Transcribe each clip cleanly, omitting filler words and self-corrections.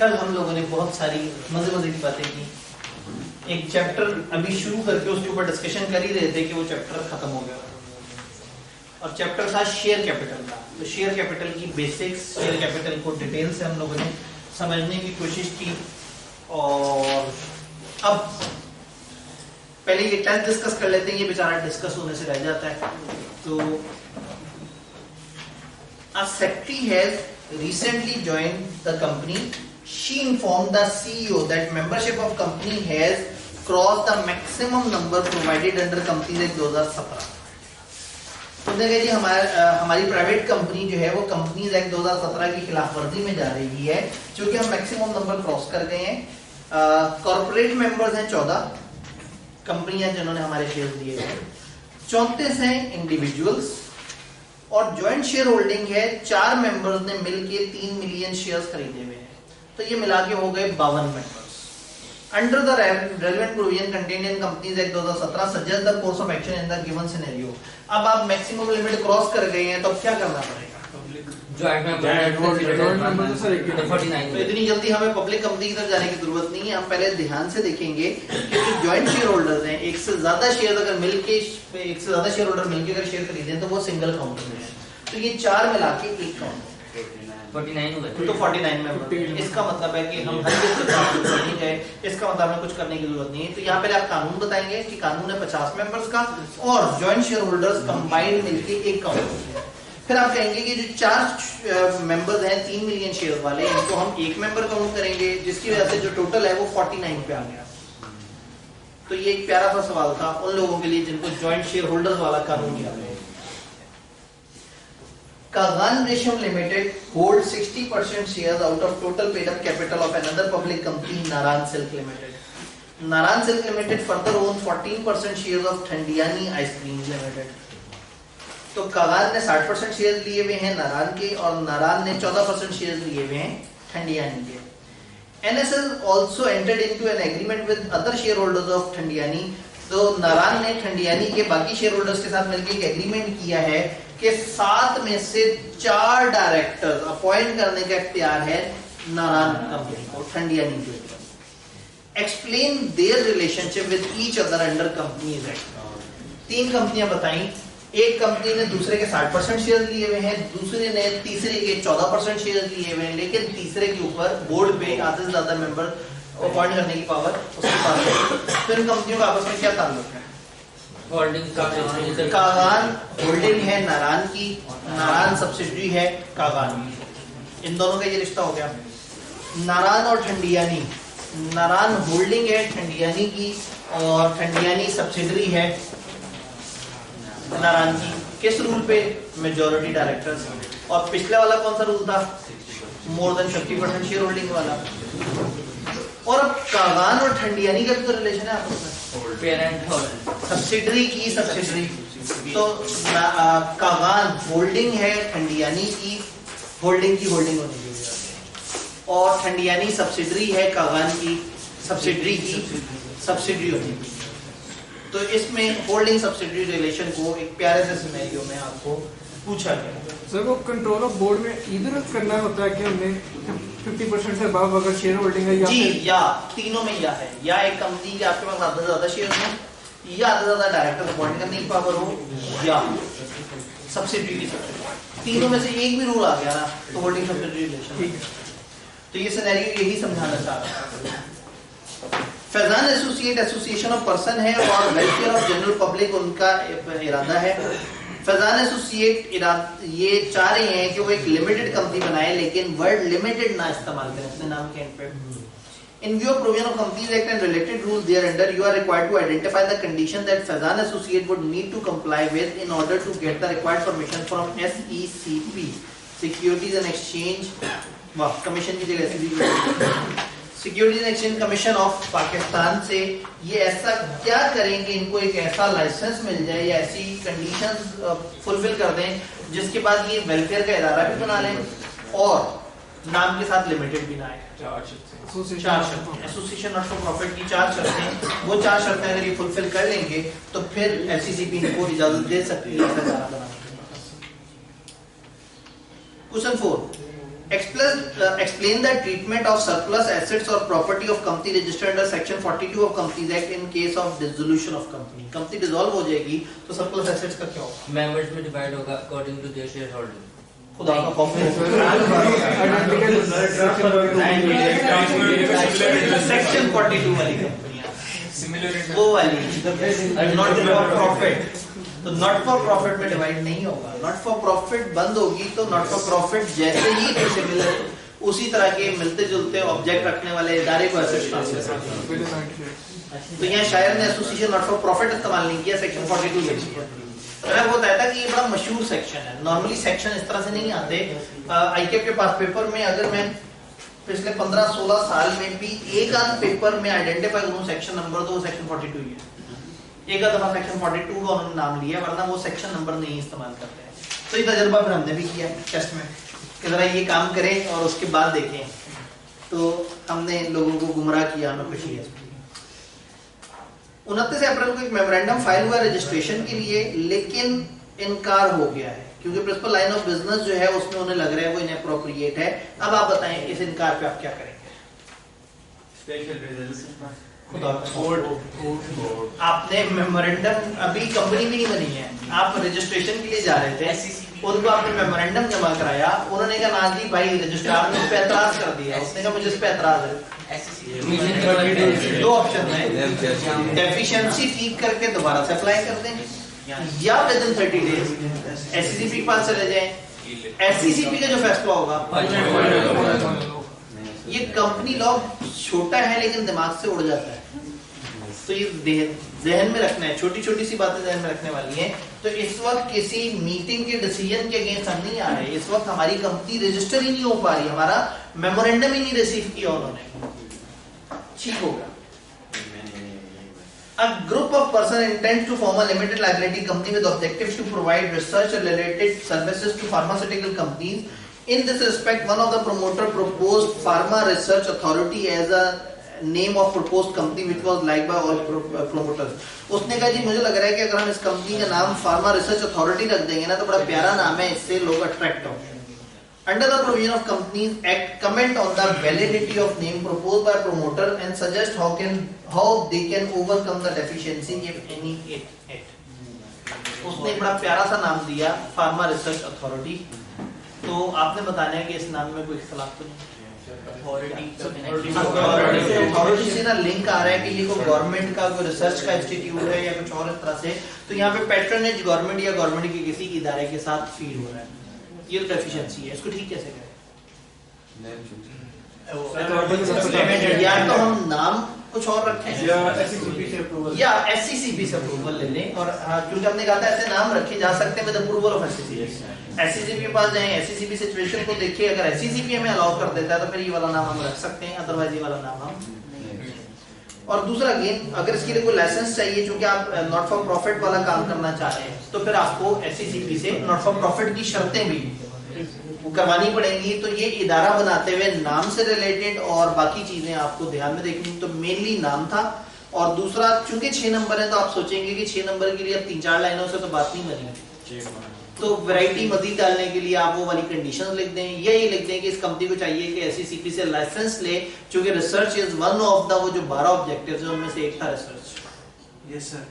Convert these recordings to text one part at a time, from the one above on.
कल हम लोगों ने बहुत सारी मजे की बातें की। एक चैप्टर अभी शुरू करके उसके ऊपर डिस्कशन कर ही रहे थे कि वो चैप्टर खत्म हो गया और चैप्टर था शेयर कैपिटल का। तो शेयर कैपिटल की बेसिक्स, शेयर कैपिटल को डिटेल से हम लोगों ने समझने की कोशिश की। और अब पहले ये टेस्ट डिस्कस कर लेते हैं, ये बेचारा डिस्कस होने से रह जाता है। तो a secretary has recently joined the company. She informed the CEO that membership of company has crossed the maximum number provided under Companies Act 2017. तो देखिए जी हमारी प्राइवेट कंपनी जो है वो कंपनीज एक्ट 2017 की खिलाफ वर्जी में जा रही है, क्योंकि हम मैक्सिमम नंबर क्रॉस कर गए हैं। कॉर्पोरेट मेंबर्स हैं 14 कंपनियां जिन्होंने हमारे शेयर दिए हैं, 34 हैं इंडिविजुअल्स और ज्वाइंट शेयर होल्डिंग है 4 मेंबर्स ने मिलके 3 मिलियन शेयर्स खरीदे हुए हैं। तो ये मिला के हो गए 52 members. Under the relevant provision contained in companies act 2017 suggest the course of action in the given scenario. अब आप मैक्सिमम लिमिट क्रॉस कर गए हैं तो अब क्या करना पड़ेगा? तो इतनी जल्दी हमें पब्लिक कंपनी की तरफ जाने की जरूरत नहीं है। हम पहले ध्यान से देखेंगे कि जो ज्वाइंट शेयर होल्डर्स हैं, एक से ज्यादा शेयर अगर मिलके एक से ज्यादा शेयर होल्डर मिलके अगर शेयर खरीदे तो वो सिंगल काउंट में है। तो ये 4 मिला के एक काउंट 49 हो गए। तो 49 मेंबर। इसका मतलब है कि हम हर चीज के साथ नहीं गए, इसका मतलब हमें कुछ करने की जरूरत नहीं है। तो यहाँ पे आप कानून बताएंगे कि कानून है 50 मेंबर्स का और ज्वाइंट शेयर होल्डर्स कंबाइंड मिलके एक काउंट। फिर आप कहेंगे कि जो 4 मेंबर्स हैं 3 मिलियन शेयर वाले, इनको हम एक मेंबर काउंट करेंगे, जिसकी वजह से जो टोटल है वो 49 पे आ गया। तो ये एक प्यारा सा सवाल था उन लोगों के लिए जिनको ज्वाइंट शेयर होल्डर्स वाला कानून याद है। Kagan Resham Limited holds 60% shares out of total paid up capital of another public company, Naran Silk Limited. Naran Silk Limited further owns 14% shares of Thandiyani Ice Cream Limited. तो कागान ने 60% share लिए हुए हैं नारान के और नारान ने 14% शेयर लिए हुए हैं ठंडियानी के। NSL also entered into an agreement with other shareholders of Thandiani. तो नारान ने ठंडियानी के बाकी शेयर होल्डर्स के साथ मिलकर एक एग्रीमेंट किया है कि 7 में से 4 डायरेक्टर्स अपॉइंट करने का इख्तियार है नारान कंपनी को, ठंडियानी के ऊपर। Explain their relationship with each other under companies act. 3 कंपनियां बताई, एक कंपनी ने दूसरे के 60% शेयर लिए हुए हैं, दूसरे ने तीसरे के 14% शेयर लिए हुए हैं, लेकिन तीसरे के ऊपर बोर्ड पे आधे से ज्यादा मेंबर अपॉइंट करने की पावर उसके पास है। तो इन कंपनियों का आपस में क्या ताल्लुक है? कागान होल्डिंग है नारान की, नारान सब्सिडरी है कागान की। इन दोनों का ये रिश्ता हो गया। नारान और ठंडियानी, नारान होल्डिंग है ठंडियानी की और ठंडियानी सब्सिडरी है नारान की। किस रूल पे? Majority directors. और पिछले वाला कौन सा रूल था? मोर देन 50% शेयर होल्डिंग वाला। और अब कागान और ठंडियानी का भी तो रिलेशन है आपस में, पेरेंट और सब्सिडरी की सब्सिडरी। तो कागान होल्डिंग है ठंडियानी की, होल्डिंग होनी चाहिए, और ठंडियानी सब्सिडरी है कागान की, सब्सिडरी की सब्सिडरी होनी चाहिए। तो इसमें होल्डिंग सब्सिडरी रिलेशन को एक प्यारे से सिनेरियो में आपको पूछा गया। सर वो कंट्रोल ऑफ बोर्ड में इधर करना होता है कि हमने 50% से अबव अगर शेयर होल्डिंग है, या जी या तीनों में या है, या एक कंपनी के आपके पास आधा से ज्यादा शेयर हो, या आधा से ज्यादा डायरेक्टर अपॉइंट करने की पावर हो, या सब्सिडरी की सब्सिडरी। तीनों में से एक भी रूल आ गया ना तो होल्डिंग सब्सिडरी रिलेशन। तो ये सिनेरियो यही समझाना चाह रहा है। Faizan associate association of person है और वेलफेयर ऑफ जनरल पब्लिक उनका इरादा है। फैजान एसोसिएट ये चाह रहे हैं कि वो एक लिमिटेड कंपनी बनाए, लेकिन वर्ड लिमिटेड ना इस्तेमाल करें अपने नाम के एंड पे। In view of provision of Companies Act and related rules thereunder, you are required to identify the condition that Fazan Associate would need to comply with in order to get the required permission from SECP, Securities and Exchange Commission की जगह SECP, securities and exchange commission of Pakistan से। ये ऐसा क्या करें कि इनको एक ऐसा लाइसेंस मिल जाए या ऐसी कंडीशंस फुलफिल कर दें जिसके बाद ये वेलफेयर का इदारा भी बना लें और नाम के साथ लिमिटेड भी ना आए। 4 शर्तें, एसोसिएशन नॉट फॉर प्रॉफिट की 4 शर्तें, वो 4 शर्तें अगर ये फुलफिल कर लेंगे तो फिर एससीसीपी इनको इजाजत दे सकती है इदारा बनाने की। Question 4, Explain the treatment of surplus assets or property of company registered under section 42 of Companies Act in case of dissolution of company. Company dissolve हो जाएगी तो surplus assets का क्या होगा? Members में divide होगा according to their shareholding. खुदा का कॉफी सेक्शन 42 वाली कंपनियां वो वाली नॉट फॉर प्रॉफिट, तो नॉट फॉर प्रॉफिट में डिवाइड नहीं होगा. नॉट फॉर प्रॉफिट बंद होगी तो नॉट फॉर प्रॉफिट जैसे ही सिमिलर उसी तरह के मिलते जुलते ऑब्जेक्ट रखने वाले इदारे को एसेट ट्रांसफर करते. तो यहाँ शायर ने एसोसिएशन नॉट फॉर प्रॉफिट इस्तेमाल नहीं किया सेक्शन 42 में. मैं वो कहता कि ये बड़ा मशहूर सेक्शन है. नॉर्मली सेक्शन इस तरह से नहीं आते. आईकेएफ के पास पेपर में अगर मैं पिछले 15-16 साल में भी एक आध पेपर में आइडेंटिफाई करूं सेक्शन नंबर तो वो सेक्शन 42 ही है. एक आध दफा सेक्शन 42 का उन्होंने नाम लिया वरना वो सेक्शन नंबर नहीं इस्तेमाल करते हैं. तो ये तजुर्बा फिर हमने भी किया है टेस्ट में कि जरा ये काम करें और उसके बाद देखें. तो हमने लोगों को गुमराह किया. हमें खुशी है. 29 अप्रैल को एक मेमोरेंडम फाइल हुआ रजिस्ट्रेशन के लिए, लेकिन इनकार हो गया है क्योंकि प्रिंसिपल लाइन ऑफ बिजनेस जो है उसमें उन्हें लग रहा है वो इनएप्रोप्रिएट है. अब आप बताएं इस इनकार पे आप क्या करेंगे? स्पेशल रेजोल्यूशन आपने मेमोरेंडम अभी कंपनी भी नहीं बनी है, आप रजिस्ट्रेशन के लिए जा रहे थे, उनको आपने मेमोरेंडम जमा कराया, उन्होंने कहा ना जी भाई रजिस्ट्रार ने उस पे एतराज कर दिया. उसने कहा मुझे इस पे एतराज है. दो ऑप्शन है, डेफिशिएंसी ठीक करके दोबारा से अप्लाई कर दें या विद इन 30 डेज एससीसीपी के पास चले जाएं. एससीसीपी का जो फैसला होगा ये कंपनी लॉ छोटा है लेकिन दिमाग से उड़ जाता है. तो ये जहन में रखना है, छोटी छोटी सी बातें जहन में रखने वाली हैं. तो इस वक्त किसी मीटिंग के डिसीजन के अगेंस्ट हम नहीं आ रहे. इस वक्त हमारी कंपनी रजिस्टर ही नहीं हो पा रही, हमारा मेमोरेंडम ही नहीं रिसीव किया उन्होंने. ठीक होगा. A group of persons intends to form a limited liability company with objectives to provide research and related services to pharmaceutical companies. In this respect, one of the promoter proposed Pharma Research Authority as a name of proposed company, which was liked by all promoters. उसने कहा जी मुझे लग रहा है कि अगर हम इस कंपनी का नाम फार्मा रिसर्च अथॉरिटी रख देंगे ना तो बड़ा प्यारा नाम है, इससे लोग अट्रैक्ट होंगे. Under the provision of Companies Act, comment on the validity of name proposed by promoter and suggest how they can overcome the deficiency if any it. उसने बड़ा प्यारा सा नाम दिया फार्मा रिसर्च अथॉरिटी. तो आपने बताना है कि इस नाम में कोई इख्तिलाफ तो नहीं. अथॉरिटी से ना लिंक आ रहा है कि ये कोई गवर्नमेंट का कोई रिसर्च का इंस्टीट्यूट है या कुछ और इस तरह से. तो यहाँ पे पैट्रनेज गवर्नमेंट या गवर्नमेंट के किसी इदारे के साथ फील हो रहा है. ये डेफिशिएंसी है. इसको ठीक कैसे करें? या तो हम नाम कुछ और रखें या एससीसीपी से अप्रूवल ले लें. और क्योंकि हमने कहा था ऐसे नाम रखे जा सकते हैं with approval of SCCP. SCCP के पास जाएं, एससीसीपी सिचुएशन को देखिए. अगर एससीसीपी हमें अलाउ कर देता है तो फिर ये वाला नाम हम रख सकते हैं, अदरवाइज ये वाला नाम हम. और दूसरा गेम, अगर इसके लिए कोई लाइसेंस चाहिए क्योंकि आप नॉट फॉर प्रॉफिट वाला काम करना चाह रहे हैं तो फिर आपको एससीसीपी से नॉट फॉर प्रॉफिट की शर्तें भी करवानी पड़ेंगी. तो ये इदारा बनाते हुए नाम से रिलेटेड और बाकी चीजें आपको ध्यान में देखनी. तो मेनली नाम था. और दूसरा चूंकि 6 नंबर है तो आप सोचेंगे कि 6 नंबर के लिए अब 3-4 लाइनों से तो बात नहीं बनी. तो वैरायटी मजीद डालने के लिए आप वो वाली कंडीशंस लिख दें या ये लिख दें कि इस कंपनी को चाहिए कि एससीसीपी से लाइसेंस ले क्योंकि research is one of the वो जो 12 ऑब्जेक्टिव्स हैं उनमें से एक था रिसर्च. Yes sir.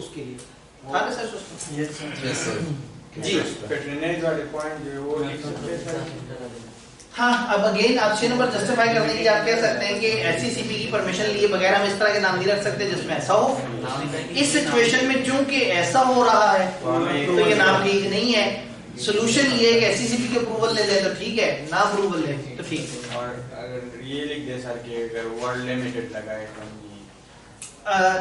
उसके लिए था रिसर्च उसको. यस सर जी. पैट्रोनेज वाले पॉइंट जो वो लिख सकते हैं. हाँ, अब अगेन आप 6 नंबर जस्टिफाई करने के लिए आप कह सकते हैं कि एससीसीपी की परमिशन लिए बगैर हम इस तरह के नाम नहीं रख सकते जिसमें ऐसा हो. इस सिचुएशन में चूंकि ऐसा हो रहा है तो ये नाम ठीक नहीं है. सोल्यूशन ये है कि एससीसीपी की अप्रूवल ले लें तो ठीक है, ना अप्रूवल ले तो ठीक है. और अगर ये लिख दे सर कि अगर वर्ल्ड लिमिटेड लगाए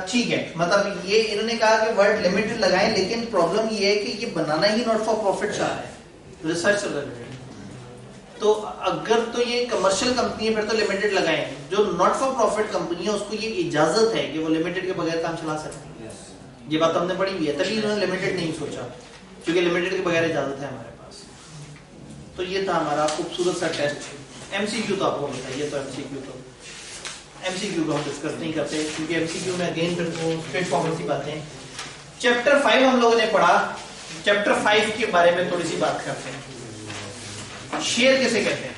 ठीक है. मतलब ये इन्होंने कहा कि वर्ड लिमिटेड लगाएं, लेकिन प्रॉब्लम ये है कि ये बनाना ही नॉट फॉर प्रॉफिट चाह रहा है रिसर्च रिलेटेड. तो अगर तो ये कमर्शियल कंपनी है फिर तो लिमिटेड लगाएं. जो नॉट फॉर प्रॉफिट कंपनी है उसको ये इजाजत है कि वो लिमिटेड के बगैर काम चला सकती है. ये बात हमने पढ़ी हुई है, तभी इन्होंने लिमिटेड नहीं सोचा क्योंकि लिमिटेड के बगैर इजाजत है हमारे पास. तो ये था हमारा खूबसूरत सा टेस्ट. एमसीक्यू तो आपको बताइए. तो एमसीक्यू को हम डिस्कस नहीं करते क्योंकि एमसीक्यू में अगेन फिर वो स्ट्रेट फॉरवर्ड सी बातें. चैप्टर 5 हम लोगों ने पढ़ा. चैप्टर 5 के बारे में थोड़ी सी बात करते हैं. शेयर किसे कहते हैं?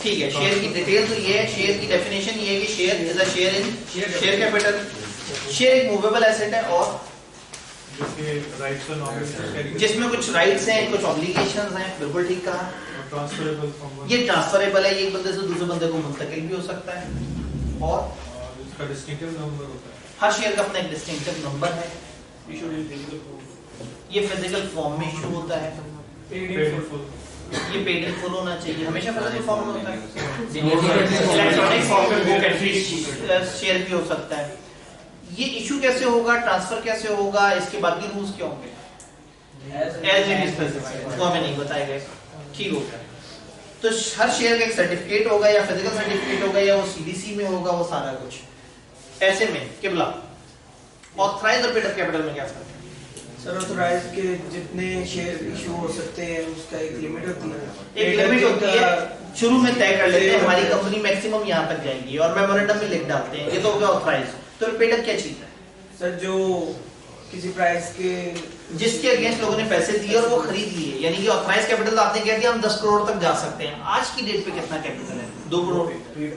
ठीक है, शेयर की डिटेल तो ये है, शेयर की डेफिनेशन ये है कि share is a share in share capital. Share एक मूवेबल एसेट है और जिसमें कुछ राइट्स हैं, कुछ ऑब्लिगेशंस हैं। बिल्कुल ठीक कहा। ये ट्रांसफरेबल है, ये एक बंदे से दूसरे बंदे को मुंतकिल भी हो सकता है और इसका डिस्टिंक्टिव नंबर होता है। हर शेयर का अपना एक डिस्टिंक्टिव नंबर है। ये फिजिकल फॉर्म में इशू होता है। ये पेड इन फुल होना चाहिए, हमेशा फिजिकल फॉर्म में होता है। इलेक्ट्रॉनिक फॉर्म में बुक एंट्री शेयर भी हो सकता है। ये इशू कैसे होगा, ट्रांसफर कैसे होगा, इसके बाकी रूल्स क्या होंगे? एज इट इज स्पेसिफाइड, वो हमें नहीं बताए गए। ठीक हो गया। तो हर शेयर का एक सर्टिफिकेट होगा, या फिजिकल सर्टिफिकेट होगा, या वो सीडीसी में होगा, वो सारा कुछ। ऐसे में किबला ऑथराइज्ड और पेड अप कैपिटल में क्या फर्क है? सर ऑथराइज के जितने शेयर इशू हो सकते हैं उसका एक लिमिट होती है। एक लिमिट होती है, शुरू में तय कर लेते हैं हमारी कंपनी मैक्सिमम यहाँ तक जाएगी और मेमोरेंडम में लिख डालते हैं, ये तो हो गया ऑथराइज। तो पेड अप क्या चीज है? सर जो किसी प्राइस के जिसके अगेंस्ट लोगों ने पैसे दिए और वो खरीद लिए, यानी कि ऑथराइज कैपिटल आपने कह दिया हम 10 करोड़ तक जा सकते हैं। आज की डेट पे कितना कैपिटल है? 2 करोड़।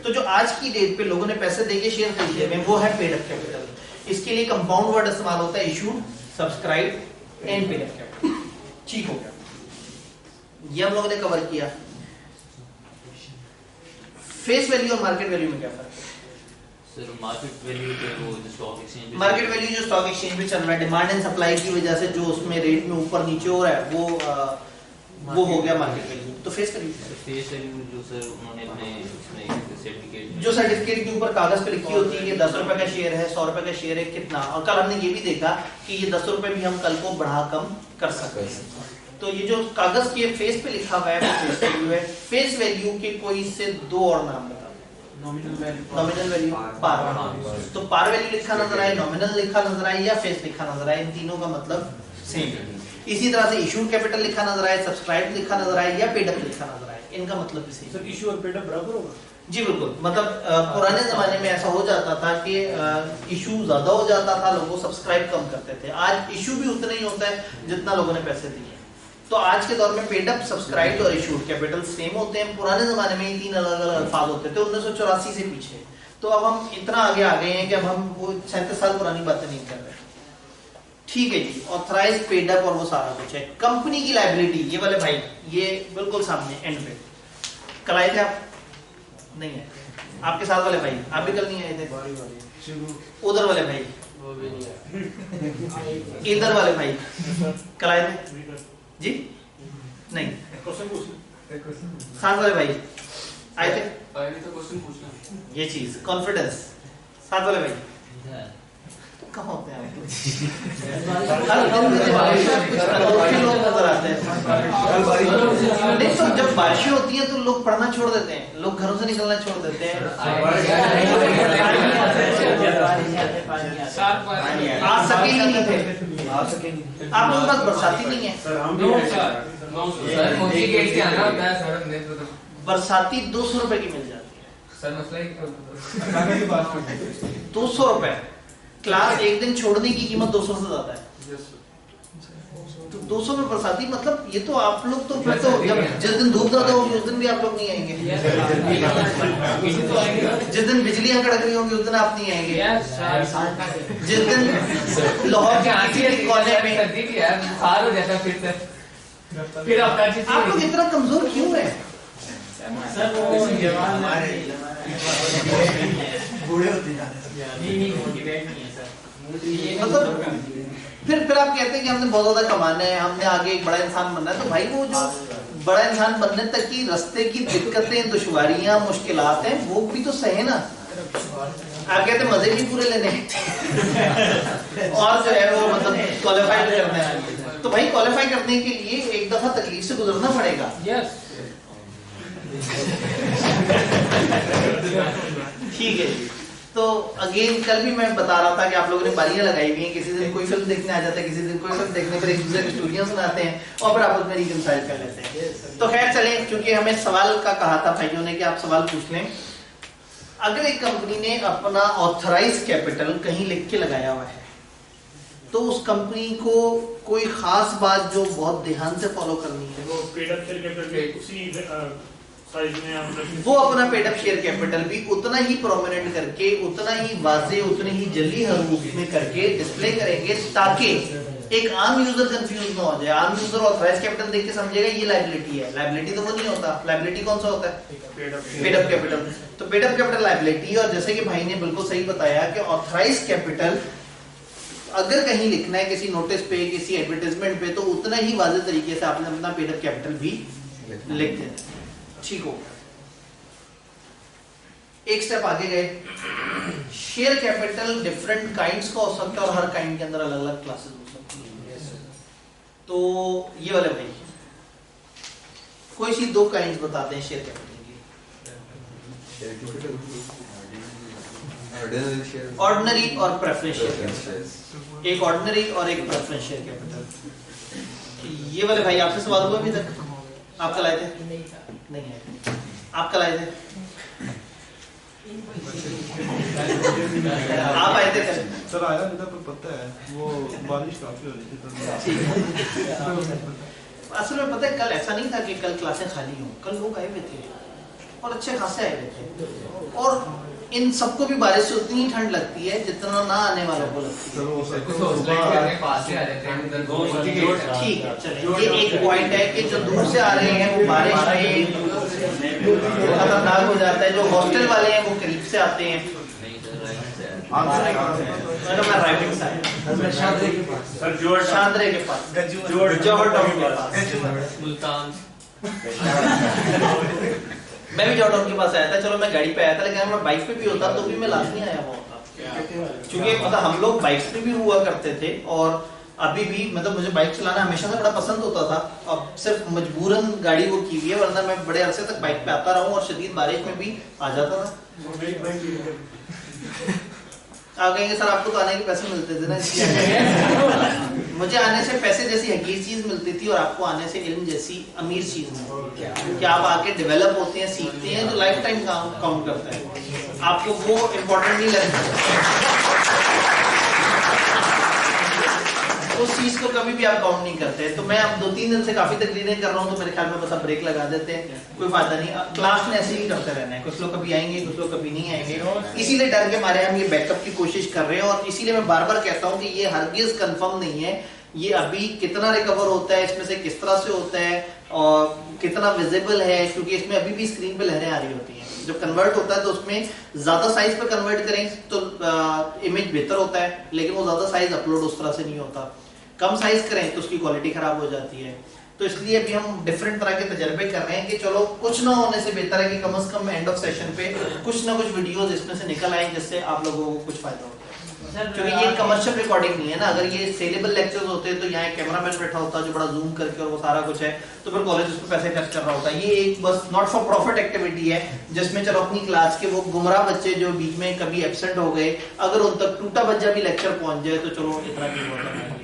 तो जो आज की डेट पे लोगों ने पैसे देके शेयर खरीदे हैं वो है पेड अप कैपिटल। इसके लिए कंपाउंड वर्ड इस्तेमाल होता है issued, subscribe and paid up capital. ठीक हो गया, ये हम लोगों ने कवर किया। फेस वैल्यू और मार्केट वैल्यू में क्या फर्क है? सर मार्केट वैल्यू तो वो जो स्टॉक एक्सचेंज, मार्केट वैल्यू जो स्टॉक एक्सचेंज पे चल रहा है, डिमांड एंड सप्लाई की वजह से जो उसमें रेट में ऊपर नीचे हो रहा है वो हो गया मार्केट वैल्यू। तो फेस वैल्यू जो सर उन्होंने अपने उसमें सर्टिफिकेट जो सर्टिफिकेट के ऊपर कागज पे लिखी होती है कि 10 रुपए का शेयर है, 100 रुपए का शेयर है, कितना। और कल हमने ये भी देखा कि ये 10 रुपए भी हम कल को बढ़ा कम कर सकते हैं। तो ये जो कागज के फेस पे लिखा हुआ है वो फेस वैल्यू है। फेस वैल्यू के कोई से 2 और नाम बताओ। नॉमिनल वैल्यू, पार। तो पार वैल्यू लिखा नजर आए, नॉमिनल लिखा नजर आए या फेस लिखा नजर आए, इन तीनों का मतलब सेम है। इसी तरह से इशूड कैपिटल लिखा नजर आए, सब्सक्राइब लिखा नजर आए या पेड अप लिखा नजर आए, इनका मतलब भी सेम। सर इशू और पेड अप बराबर होगा? जी बिल्कुल। मतलब पुराने जमाने में ऐसा हो जाता था कि इशू ज्यादा हो जाता था, लोग सब्सक्राइब कम करते थे। आज इशू भी उतना ही होता है जितना लोगों ने पैसे दिए। तो आज के दौर में पेड अप, सब्सक्राइब और इशूड कैपिटल सेम होते हैं। पुराने जमाने में 3 अलग अलग अल्फाज होते थे 1984 से पीछे। तो अब हम इतना आगे आ गए हैं कि अब हम वो 37 साल पुरानी बातें नहीं कर रहे। ठीक है जी, ऑथराइज, पेड अप और वो सारा कुछ है। कंपनी की लायबिलिटी, ये वाले भाई, ये बिल्कुल सामने एंड पे। कल आए थे आप? नहीं है। आपके साथ वाले भाई, आप भी कल नहीं आए थे? उधर वाले भाई, इधर वाले भाई कल आए थे जी? नहीं। साथ वाले भाई आए थे? ये चीज कॉन्फिडेंस। साथ वाले भाई कहाँ होते हैं आप? लोग नजर आते हैं। नहीं तो जब बारिशें होती हैं तो लोग पढ़ना छोड़ देते हैं, लोग घरों से निकलना छोड़ देते हैं। आ सके ही नहीं थे आप लोग, बस बरसाती नहीं है। बरसाती 200 रुपए की मिल जाती है सर। मसला 200 रुपए। क्लास एक दिन छोड़ने की कीमत 200 से ज्यादा है। तो 200 में बरसाती, मतलब ये तो आप लोग तो फिर तो जब जिस दिन धूप ज्यादा होगी उस दिन भी आप लोग नहीं आएंगे। जिस दिन बिजलियां कड़क रही होंगी उस दिन आप नहीं आएंगे। जिस दिन लाहौर के किसी कोने में फिर आप लोग इतना कमजोर क्यों है? बूढ़े होते जा रहे मतलब फिर आप कहते हैं कि हमने बहुत ज्यादा कमाना है, हमने आगे एक बड़ा इंसान बनना है। तो भाई वो जो बड़ा इंसान बनने तक की रास्ते की दिक्कतें, दुश्वारियां, मुश्किलात हैं, वो भी तो सहे ना। आप कहते मजे भी पूरे लेने और जो है वो मतलब क्वालिफाई करना है। तो भाई क्वालिफाई करने के लिए एक दफा तकलीफ से गुजरना पड़ेगा। ठीक है। तो अगेन कल भी मैं बता रहा था कि आप लोगों ने बारियां लगाई हुई हैं, किसी दिन कोई फिल्म देखने आ जाता है, किसी दिन कोई फिल्म देखने पर एक दूसरे की स्टोरियां सुनाते हैं और फिर आपस में रिकंसाइल कर लेते हैं। तो खैर चलें, क्योंकि हमें सवाल का कहा था भाइयों ने कि आप सवाल पूछ लें। अगर एक कंपनी ने अपना ऑथराइज कैपिटल कहीं लिख के लगाया हुआ है तो उस कंपनी को कोई खास बात जो बहुत ध्यान से फॉलो करनी है, वो पेड अप शेयर कैपिटल उसी साइज में आप वो अपना पेड अप शेयर कैपिटल भी उतना ही प्रोमिनेंट करके, उतना ही वाजे, उतने ही जल्दी हर रूप में करके डिस्प्ले करेंगे, ताकि एक आम यूजर कंफ्यूज ना हो जाए। आम यूजर ऑथराइज कैपिटल देख के समझेगा ये लायबिलिटी है। लायबिलिटी तो वो नहीं होता। लायबिलिटी कौन सा होता है? Paid up capital. तो पेड अप कैपिटल लायबिलिटी। और जैसे कि भाई ने बिल्कुल सही बताया कि ऑथराइज कैपिटल अगर कहीं लिखना है किसी नोटिस पे, किसी एडवर्टाइजमेंट पे, तो उतना ही वाज़ेह तरीके से आपने अपना पेड अप कैपिटल भी लिख देना। ठीक हो, एक स्टेप आगे गए। शेयर कैपिटल डिफरेंट काइंड्स का हो सकता है और हर काइंड के अंदर अलग अलग क्लासेस हो सकती है। तो ये वाले भाई कोई सी दो काइंड्स बताते हैं शेयर कैपिटल की। ऑर्डिनरी और प्रेफरेंस शेयर कैपिटल। एक ऑर्डिनरी और एक प्रेफरेंस शेयर कैपिटल। ये वाले भाई आपसे सवाल हुआ अभी तक? आप कल आए थे? नहीं है। आप कल आए थे? आप आए थे कल? सर आया नहीं था, पर पता है वो बारिश काफी हो रही थी। असल में पता है कल ऐसा नहीं था कि कल क्लासें खाली हों। कल लोग आए हुए थे और अच्छे खासे आए हुए थे, और इन सबको भी बारिश से उतनी ही ठंड लगती है जितना ना आने वालों को लगती है। ठीक है, चलिए। ये एक पॉइंट है कि जो दूर से आ रहे हैं वो बारिश में खतरनाक हो जाता है। जो हॉस्टल वाले हैं वो करीब से आते हैं। मैं राइटिंग सर शांद्रे के पास, जौहर टाउन के पास, मुल्तान। मैं भी जॉर्डन के पास आया था। चलो मैं गाड़ी पे आया था, लेकिन मैं बाइक पे भी होता तो भी मैं लास्ट नहीं आया हुआ होता, क्योंकि मतलब हम लोग बाइक पे भी हुआ करते थे और अभी भी मतलब मुझे बाइक चलाना हमेशा से बड़ा पसंद होता था। अब सिर्फ मजबूरन गाड़ी वो की हुई है, वरना मैं बड़े अरसे तक बाइक पे आता रहा हूँ और शदीद बारिश में भी आ जाता था। आप कहेंगे सर आपको तो आने के पैसे मिलते थे ना। मुझे आने से पैसे जैसी हकीर चीज मिलती थी और आपको आने से इल्म जैसी अमीर चीज मिलती थी कि आप आके डेवलप होते हैं, सीखते हैं, तो लाइफ टाइम काउंट करता है। आपको वो इम्पोर्टेंट नहीं लगता, उस चीज को कभी भी आप काउंट नहीं करते। तो मैं अब 2-3 दिन से काफी तकरीरें कर रहा हूँ, तो मेरे ख्याल में बस अब ब्रेक लगा देते हैं, कोई फायदा नहीं। क्लास में ऐसे ही करते रहना है। कुछ लोग कभी आएंगे, कुछ लोग कभी नहीं आएंगे। इसीलिए डर के मारे हम ये बैकअप की कोशिश कर रहे हैं, और इसीलिए मैं बार बार कहता हूँ कि ये हरगिज कंफर्म नहीं है ये अभी कितना रिकवर होता है, इसमें से किस तरह से होता है और कितना विजिबल है, क्योंकि इसमें अभी भी स्क्रीन पे लहरें आ रही होती हैं। जब कन्वर्ट होता है तो उसमें ज्यादा साइज पे कन्वर्ट करें तो इमेज बेहतर होता है, लेकिन वो ज्यादा साइज अपलोड उस तरह से नहीं होता। कम साइज करें तो उसकी क्वालिटी खराब हो जाती है। तो इसलिए अभी हम डिफरेंट तरह के तजर्बे कर रहे हैं कि चलो कुछ ना होने से बेहतर है कि कम से कम एंड ऑफ सेशन पे कुछ ना कुछ वीडियोस इसमें से निकल आए जिससे आप लोगों को कुछ फायदा होता है। क्योंकि ये कमर्शियल रिकॉर्डिंग नहीं है ना। अगर ये सेलेबल लेक्चर्स होते तो यहाँ कैमरामैन बैठा होता जो बड़ा जूम करके और वो सारा कुछ है, तो फिर कॉलेज उस पर पैसे खर्च कर रहा होता। ये एक बस नॉट फॉर प्रॉफिट एक्टिविटी है जिसमें चलो अपनी क्लास के वो गुमराह बच्चे जो बीच में कभी एब्सेंट हो गए, अगर उन तक टूटा बच्चा भी लेक्चर पहुंच जाए तो चलो इतना भी होता है।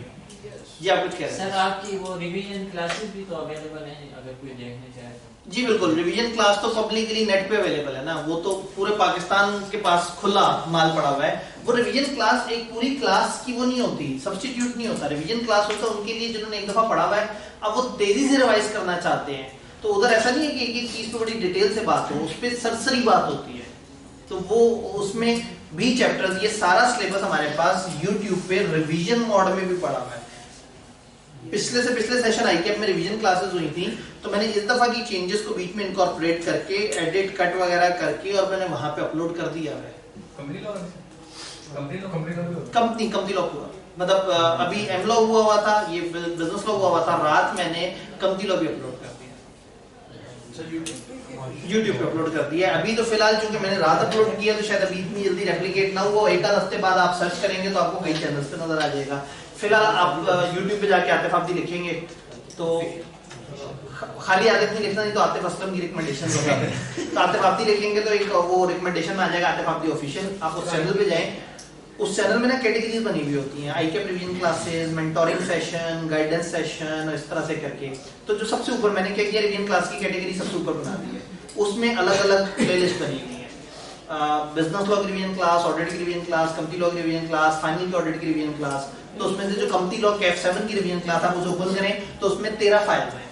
जी आप कुछ कह रहे हैं सर? आपकी वो रिवीजन क्लासेस भी तो अवेलेबल हैं अगर कोई देखना चाहे तो? जी बिल्कुल, रिवीजन क्लास तो पब्लिकली नेट पे अवेलेबल है ना, वो तो पूरे पाकिस्तान के पास खुला माल पड़ा हुआ है। वो रिवीजन क्लास एक पूरी क्लास की वो नहीं होती, सब्स्टिट्यूट नहीं होता। रिवीजन क्लास होता है उनके लिए जिन्होंने एक दफा पढ़ा हुआ है, अब वो तेजी से रिवाइज करना चाहते हैं। तो उधर ऐसा नहीं है कि एक एक चीज पे बड़ी डिटेल से बात हो, उस पर सरसरी बात होती है। तो वो उसमें भी चैप्टर्स, ये सारा सिलेबस हमारे पास यूट्यूब पे रिवीजन मोड में भी पड़ा हुआ है। पिछले से पिछले सेशन आईकेएप में रिवीजन क्लासेस हुई थी, तो मैंने इस दफा की चेंजेस को बीच में इनकॉर्पोरेट करके एडिट कट वगैरह करके और मैंने वहां पे अपलोड कर दिया है। कंपनी लॉ पूरा, मतलब अभी एम लॉ हुआ था, ये बिजनेस लॉ हुआ था, रात मैंने कंपनी लॉ भी अपलोड कर दिया, यूट्यूब पे अपलोड कर दिया। अभी तो फिलहाल चूंकि मैंने रात अपलोड किया तो शायद अभी इतनी जल्दी रेप्लिकेट ना हुआ, एक हफ्ते बाद आप सर्च करेंगे तो आपको कई चैनल्स पे नजर आ जाएगा। फिलहाल आप यूट्यूब पे जाके आतिफ आब्दी लिखेंगे तो खाली आतिफ नहीं लिखना, नहीं तो आतिफ असलम की रिकमेंडेशन होगा। तो आतिफ आब्दी लिखेंगे तो एक वो रिकमेंडेशन में आ जाएगा आतिफ आब्दी ऑफिशियल। आप उस चैनल पे जाएं, उस चैनल में ना कैटेगरीज बनी हुई होती हैं, आईकेएप revision classes, mentoring session, guidance session, इस तरह से करके। तो जो सबसे ऊपर मैंने क्या किया, रिवीजन क्लास की कैटेगरी सबसे ऊपर बना दी है, उसमें अलग अलग प्लेलिस्ट बनी हुई है। बिजनेस लॉ की रिवीजन क्लास, ऑडिट की रिवीजन क्लास, कंपनी लॉ की रिवीजन क्लास, फाइनल की ऑडिट की रिवीजन क्लास। तो उसमें से जो कंपनी लॉ के F7 की रिवीजन क्लास आप उसे ओपन करें तो उसमें 13 फाइल है,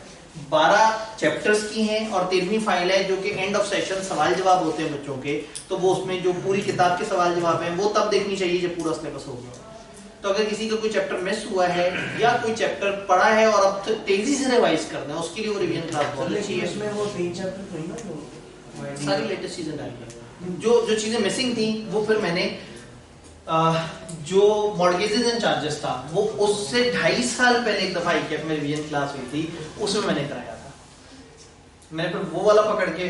12 चैप्टर्स की हैं और 13वीं फाइल है जो कि एंड ऑफ सेशन सवाल जवाब होते हैं बच्चों के, तो वो उसमें जो पूरी किताब के सवाल जवाब हैं वो तब देखनी चाहिए जब पूरा सिलेबस हो गया। तो अगर किसी का कोई चैप्टर मिस हुआ है या कोई चैप्टर पढ़ा है और अब तो तेजी से रिवाइज करना है, उसके लिए वो रिवीजन क्लास बहुत अच्छी है। इसमें वो 3 चैप्टर थी ना जो सारी लेटेस्ट चीजें डाली हैं। जो चीजें मिसिंग थी वो फिर मैंने जो मॉर्गेजेस एंड चार्जेस था वो उससे 2.5 साल पहले एक दफा ICAP में रिवीजन क्लास हुई थी, उसमें मैंने कराया था। मैंने फिर वो वाला पकड़ के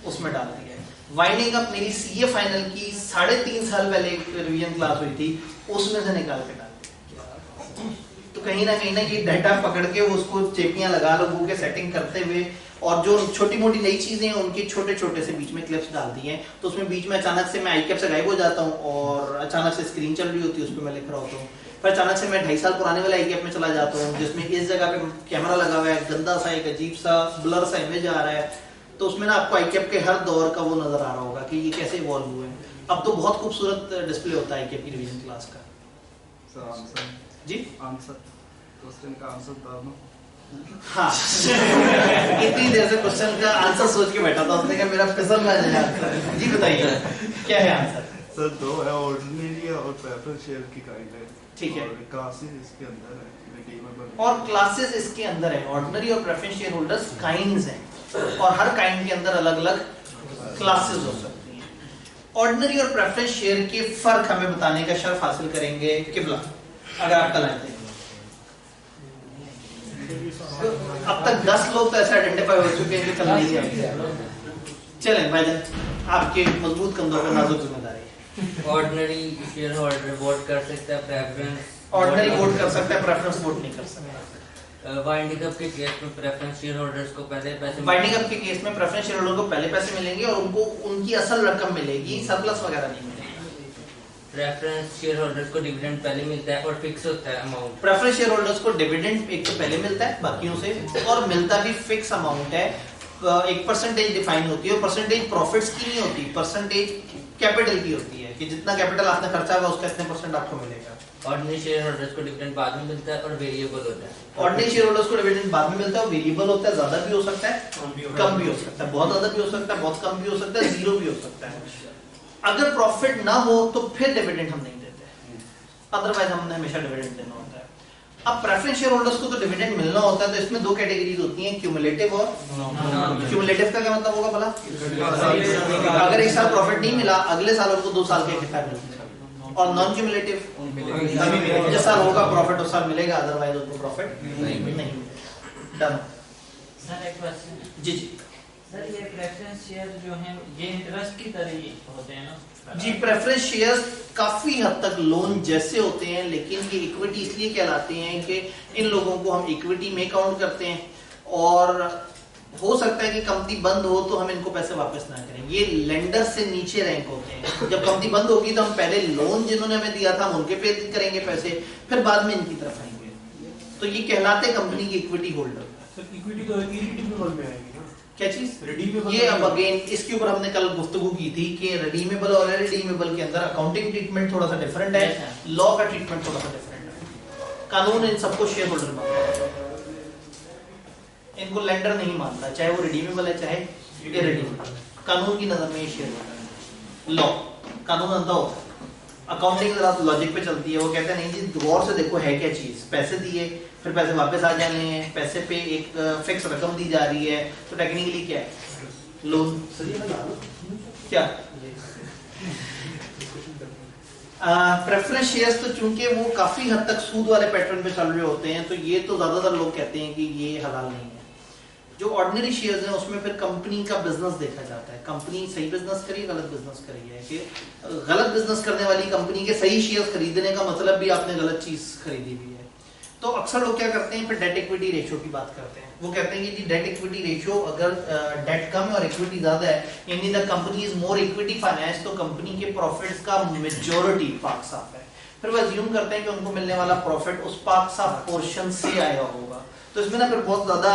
उसमें डाल दिया। वाइंडिंग अप मेरी CA फाइनल की 3.5 साल पहले एक रिवीजन क्लास हुई थी, उसमें से निकाल के डाल दिया। तो कहीं ना ये डाटा पकड़ के उसको चेपियां लगा लोगों के सेटिंग करते हुए और जो छोटी मोटी नई चीजें हैं उनके छोटे छोटे से बीच में क्लिप्स डाल दिए हैं। तो उसमें बीच में अचानक से मैं ICAP से गायब हो जाता हूँ और अचानक से स्क्रीन चल रही होती है, उस पर मैं लिख रहा होता हूँ। फिर अचानक से मैं 2.5 साल पुराने वाले ICAP में चला जाता हूँ जिसमें इस जगह पे कैमरा लगा हुआ है, गंदा सा एक अजीब सा ब्लर सा इमेज आ रहा है, तो उसमें ना आपको ICAP के हर दौर का वो नजर आ रहा होगा कि ये कैसे इवॉल्व हुए। अब तो बहुत खूबसूरत डिस्प्ले होता है ICAP की रिवीजन क्लास का। सर आंसर जी आंसर क्वेश्चन का आंसर बताओ। हाँ इतनी देर से क्वेश्चन का आंसर सोच के बैठा था, उसने कहा मेरा फिसल ना जाए आंसर। जी बताइए क्या है आंसर? सर 2 है, ऑर्डिनरी और प्रेफरेंस शेयर की काइंड है। ठीक है। और क्लासेस इसके अंदर है, रिडीमेबल और क्लासेस इसके अंदर है, ऑर्डिनरी और प्रेफरेंस शेयर होल्डर्स काइंड्स हैं और हर काइंड के अंदर अलग अलग क्लासेस हो सकती हैं। ऑर्डिनरी और प्रेफरेंस शेयर के फर्क हमें बताने का शर्फ हासिल करेंगे किबला, अगर आप कल आते हैं। अब तक 10 लोग तो ऐसे आइडेंटिफाई हो चुके हैं कि कल नहीं आएंगे। चलें भाईजान, आपके मजबूत कंधों पर नाजुक जिम्मेदारी है। ऑर्डिनरी शेयर होल्डर वोट कर सकता है, प्रेफरेंस ऑर्डिनरी वोट कर सकता है, प्रेफरेंस वोट नहीं कर सकता। वाइंडिंग अप के केस में प्रेफरेंस शेयर होल्डर्स को पहले पैसे वाइंडिंग अप के केस में प्रेफरेंस शेयर होल्डर को पहले पैसे मिलेंगे और उनको उनकी असल रकम मिलेगी, सरप्लस वगैरह नहीं मिलेगी। प्रेफरेंस शेयर होल्डर्स को डिविडेंड पहले मिलता है और फिक्स होता है अमाउंट। प्रेफरेंस शेयर होल्डर्स को डिविडेंड एक तो पहले मिलता है बाकियों से और मिलता भी फिक्स अमाउंट है। एक परसेंटेज डिफाइन होती है और परसेंटेज प्रॉफिट्स की नहीं होती, परसेंटेज कैपिटल की होती है कि जितना कैपिटल आपने खर्चा हुआ उसका इतने परसेंट आपको मिलेगा। ऑर्डिनरी शेयर होल्डर्स को डिविडेंड बाद में मिलता है और वेरिएबल होता है। ऑर्डिनरी शेयर होल्डर्स को डिविडेंड बाद में मिलता है, वेरिएबल होता है, ज्यादा भी हो सकता है कम भी हो सकता है, बहुत ज्यादा भी हो सकता है बहुत कम भी हो सकता है, जीरो भी हो सकता है। अगर प्रॉफिट ना हो तो फिर डिविडेंड हम नहीं देते, अदरवाइज हमने हमेशा डिविडेंड देना होता है। अब प्रेफरेंस शेयर होल्डर्स को तो डिविडेंड मिलना होता है, तो इसमें 2 कैटेगरीज होती हैं, क्यूमुलेटिव और क्यूमुलेटिव का क्या मतलब होगा भला? अगर एक साल प्रॉफिट नहीं मिला अगले साल उनको 2 साल के इकट्ठा मिलता है। और नॉन क्यूमुलेटिव जिस साल होगा प्रॉफिट उस साल मिलेगा, अदरवाइज उनको प्रॉफिट नहीं मिलेगा। डन। सर एक क्वेश्चन है। जी जी सर ये प्रेफरेंस शेयर जो हैं ये इंटरेस्ट की तरह ही होते हैं ना? जी, प्रेफरेंस शेयर्स काफी हद तक लोन जैसे होते हैं, लेकिन ये इक्विटी इसलिए कहलाते हैं कि इन लोगों को हम इक्विटी में काउंट करते हैं और हो सकता है कि कंपनी बंद हो तो हम इनको पैसे वापस ना करें। ये लेंडर से नीचे रैंक होते हैं। जब कंपनी बंद होगी तो हम पहले लोन जिन्होंने हमें दिया था हम उनके पे करेंगे पैसे, फिर बाद में इनकी तरफ आएंगे। तो ये कहलाते कंपनी की इक्विटी होल्डर। इक्विटी तो इरिडीमेबल में आएगी ना? क्या चीज? रिडीमेबल। ये अब अगेन इसके ऊपर हमने कल गुफ्तगू की थी कि रिडीमेबल और इरिडीमेबल के अंदर अकाउंटिंग ट्रीटमेंट थोड़ा सा डिफरेंट है, लॉ का ट्रीटमेंट थोड़ा सा डिफरेंट है। कानून इन सबको शेयर होल्डर मानता है, इनको लेंडर नहीं मानता, चाहे वो रिडीमेबल है चाहे इरिडीमेबल। कानून की नजर में ये शेयर होल्डर है। लॉ कानून अंधा होता है, अकाउंटिंग जरा लॉजिक पे चलती है। वो कहते हैं नहीं जी गौर से देखो है क्या चीज, पैसे दिए फिर पैसे वापस आ जाने हैं, पैसे पे एक फिक्स रकम दी जा रही है, तो टेक्निकली क्या है? लोन। क्या प्रेफरेंस शेयर्स तो चूंकि वो काफी हद तक सूद वाले पैटर्न पे चल रहे होते हैं, तो ये तो ज्यादातर लोग कहते हैं कि ये हलाल नहीं है। जो ऑर्डिनरी शेयर्स हैं उसमें फिर कंपनी का बिजनेस देखा जाता है, कंपनी सही बिजनेस करी गलत बिजनेस करी है। कि गलत बिजनेस करने वाली कंपनी के सही शेयर्स खरीदने का मतलब भी आपने गलत चीज खरीदी हुई है। तो अक्सर लोग क्या करते हैं, फिर डेट इक्विटी रेशियो की बात करते हैं। वो कहते हैं कि जी डेट इक्विटी रेशियो अगर डेट कम है और इक्विटी ज्यादा है, यानी the company is more equity finance, तो कंपनी के प्रॉफिट्स का मेजॉरिटी पाक साफ है। फिर वो अज्यूम करते हैं कि उनको मिलने वाला प्रॉफिट उस पाक साफ पोर्शन से आया होगा। तो इसमें ना फिर बहुत ज्यादा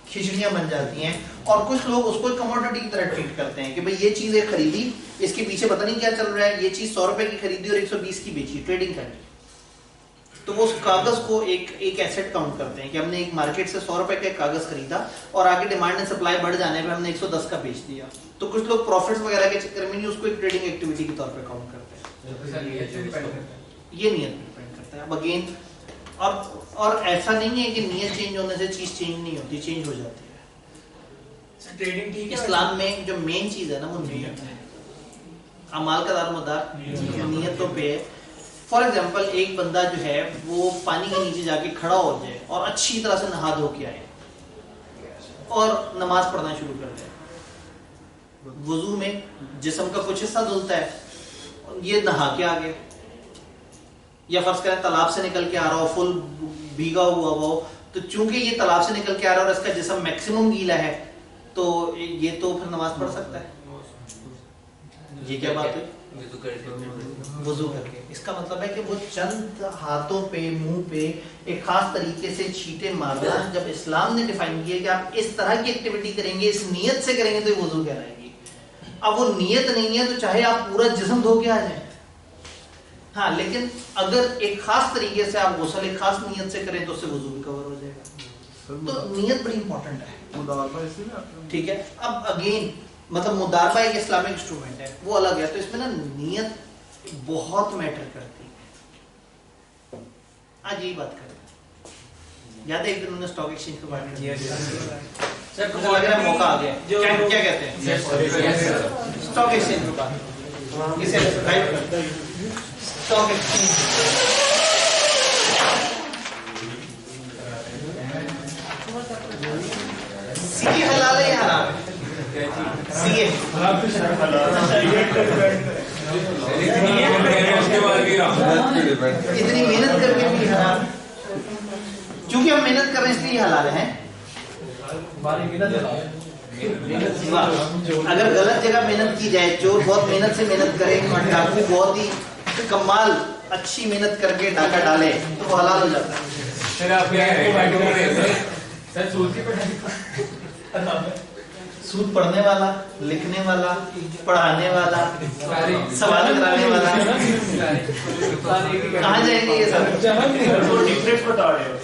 खिचड़ियां बन जाती हैं और कुछ लोग उसको कमोडिटी की तरह ट्रीट करते हैं कि भाई ये चीज है खरीदी, इसके पीछे पता नहीं क्या चल रहा है, ये चीज 100 रुपए की खरीदी और 120 की बेची, ट्रेडिंग करनी। तो वो उस कागज को एक एसेट काउंट करते हैं कि हमने एक मार्केट से 100 रुपए का एक कागज खरीदा और आगे डिमांड एंड सप्लाई बढ़ जाने पे हमने 110 का बेच दिया। तो कुछ लोग प्रॉफिट्स वगैरह के चक्कर में नहीं उसको एक ट्रेडिंग एक्टिविटी के तौर पे काउंट करते हैं। ये नियत डिपेंड करता है। अब अगेन और ऐसा नहीं है कि नियत चेंज होने से चीज चेंज नहीं होती, चेंज हो जाती है। ट्रेडिंग ठीक है। इस्लाम में जो मेन चीज है ना वो नियत है। अमाल का दारोमदार नियतों पे है। फॉर एग्जाम्पल एक बंदा जो है वो पानी के नीचे जाके खड़ा हो जाए और अच्छी तरह से नहा धो के आए और नमाज पढ़ना शुरू कर दे। वुजू में जिस्म का कुछ हिस्सा धुलता है, ये नहा के आ गए, या फर्ज करें तालाब से निकल के आ रहा हो फुल भीगा हुआ वो, तो चूंकि ये तालाब से निकल के आ रहा है और इसका जिस्म मैक्सिमम गीला है तो ये तो फिर नमाज पढ़ सकता है। ये क्या बात है? वुजू करके। इसका मतलब है कि वो चंद हाथों पे मुंह पे एक खास तरीके से छींटे मारना, जब इस्लाम ने डिफाइन किया कि आप इस तरह की एक्टिविटी करेंगे, इस नियत से करेंगे तो ये वुजू कहलाएगी। अब वो नियत नहीं है तो चाहे आप पूरा जिस्म धो के आ जाए, हाँ, लेकिन अगर एक खास तरीके से आप गुस्ल एक खास नियत से करें तो उससे वुजू भी कवर हो जाएगा। तो नियत बड़ी इंपॉर्टेंट है, ठीक है। अब अगेन मतलब मुदारबा एक इस्लामिक इंस्ट्रूमेंट है, वो अलग है, तो इसमें ना नियत बहुत मैटर करती है। आज यही बात करें। याद है एक दिन उन्होंने स्टॉक एक्सचेंज के बारे में सर मुझे लग रहा है मौका आ गया। क्या कहते हैं स्टॉक एक्सचेंज के बारे में, स्टॉक एक्सचेंज सीए हलाल है या हराम है? सीए इतनी मेहनत करके भी हराम, क्योंकि हम मेहनत कर रहे हैं इसलिए हलाल है। अगर गलत जगह मेहनत की जाए, चोर बहुत मेहनत से मेहनत करे और डाकू बहुत ही कमाल अच्छी मेहनत करके डाका डाले तो वो हलाल हो जाता है। सूद पढ़ने वाला, लिखने वाला, पढ़ाने वाला, सवाल कराने वाला, कहाँ जाएंगे ये सब? डिफरेंस बता रहे हो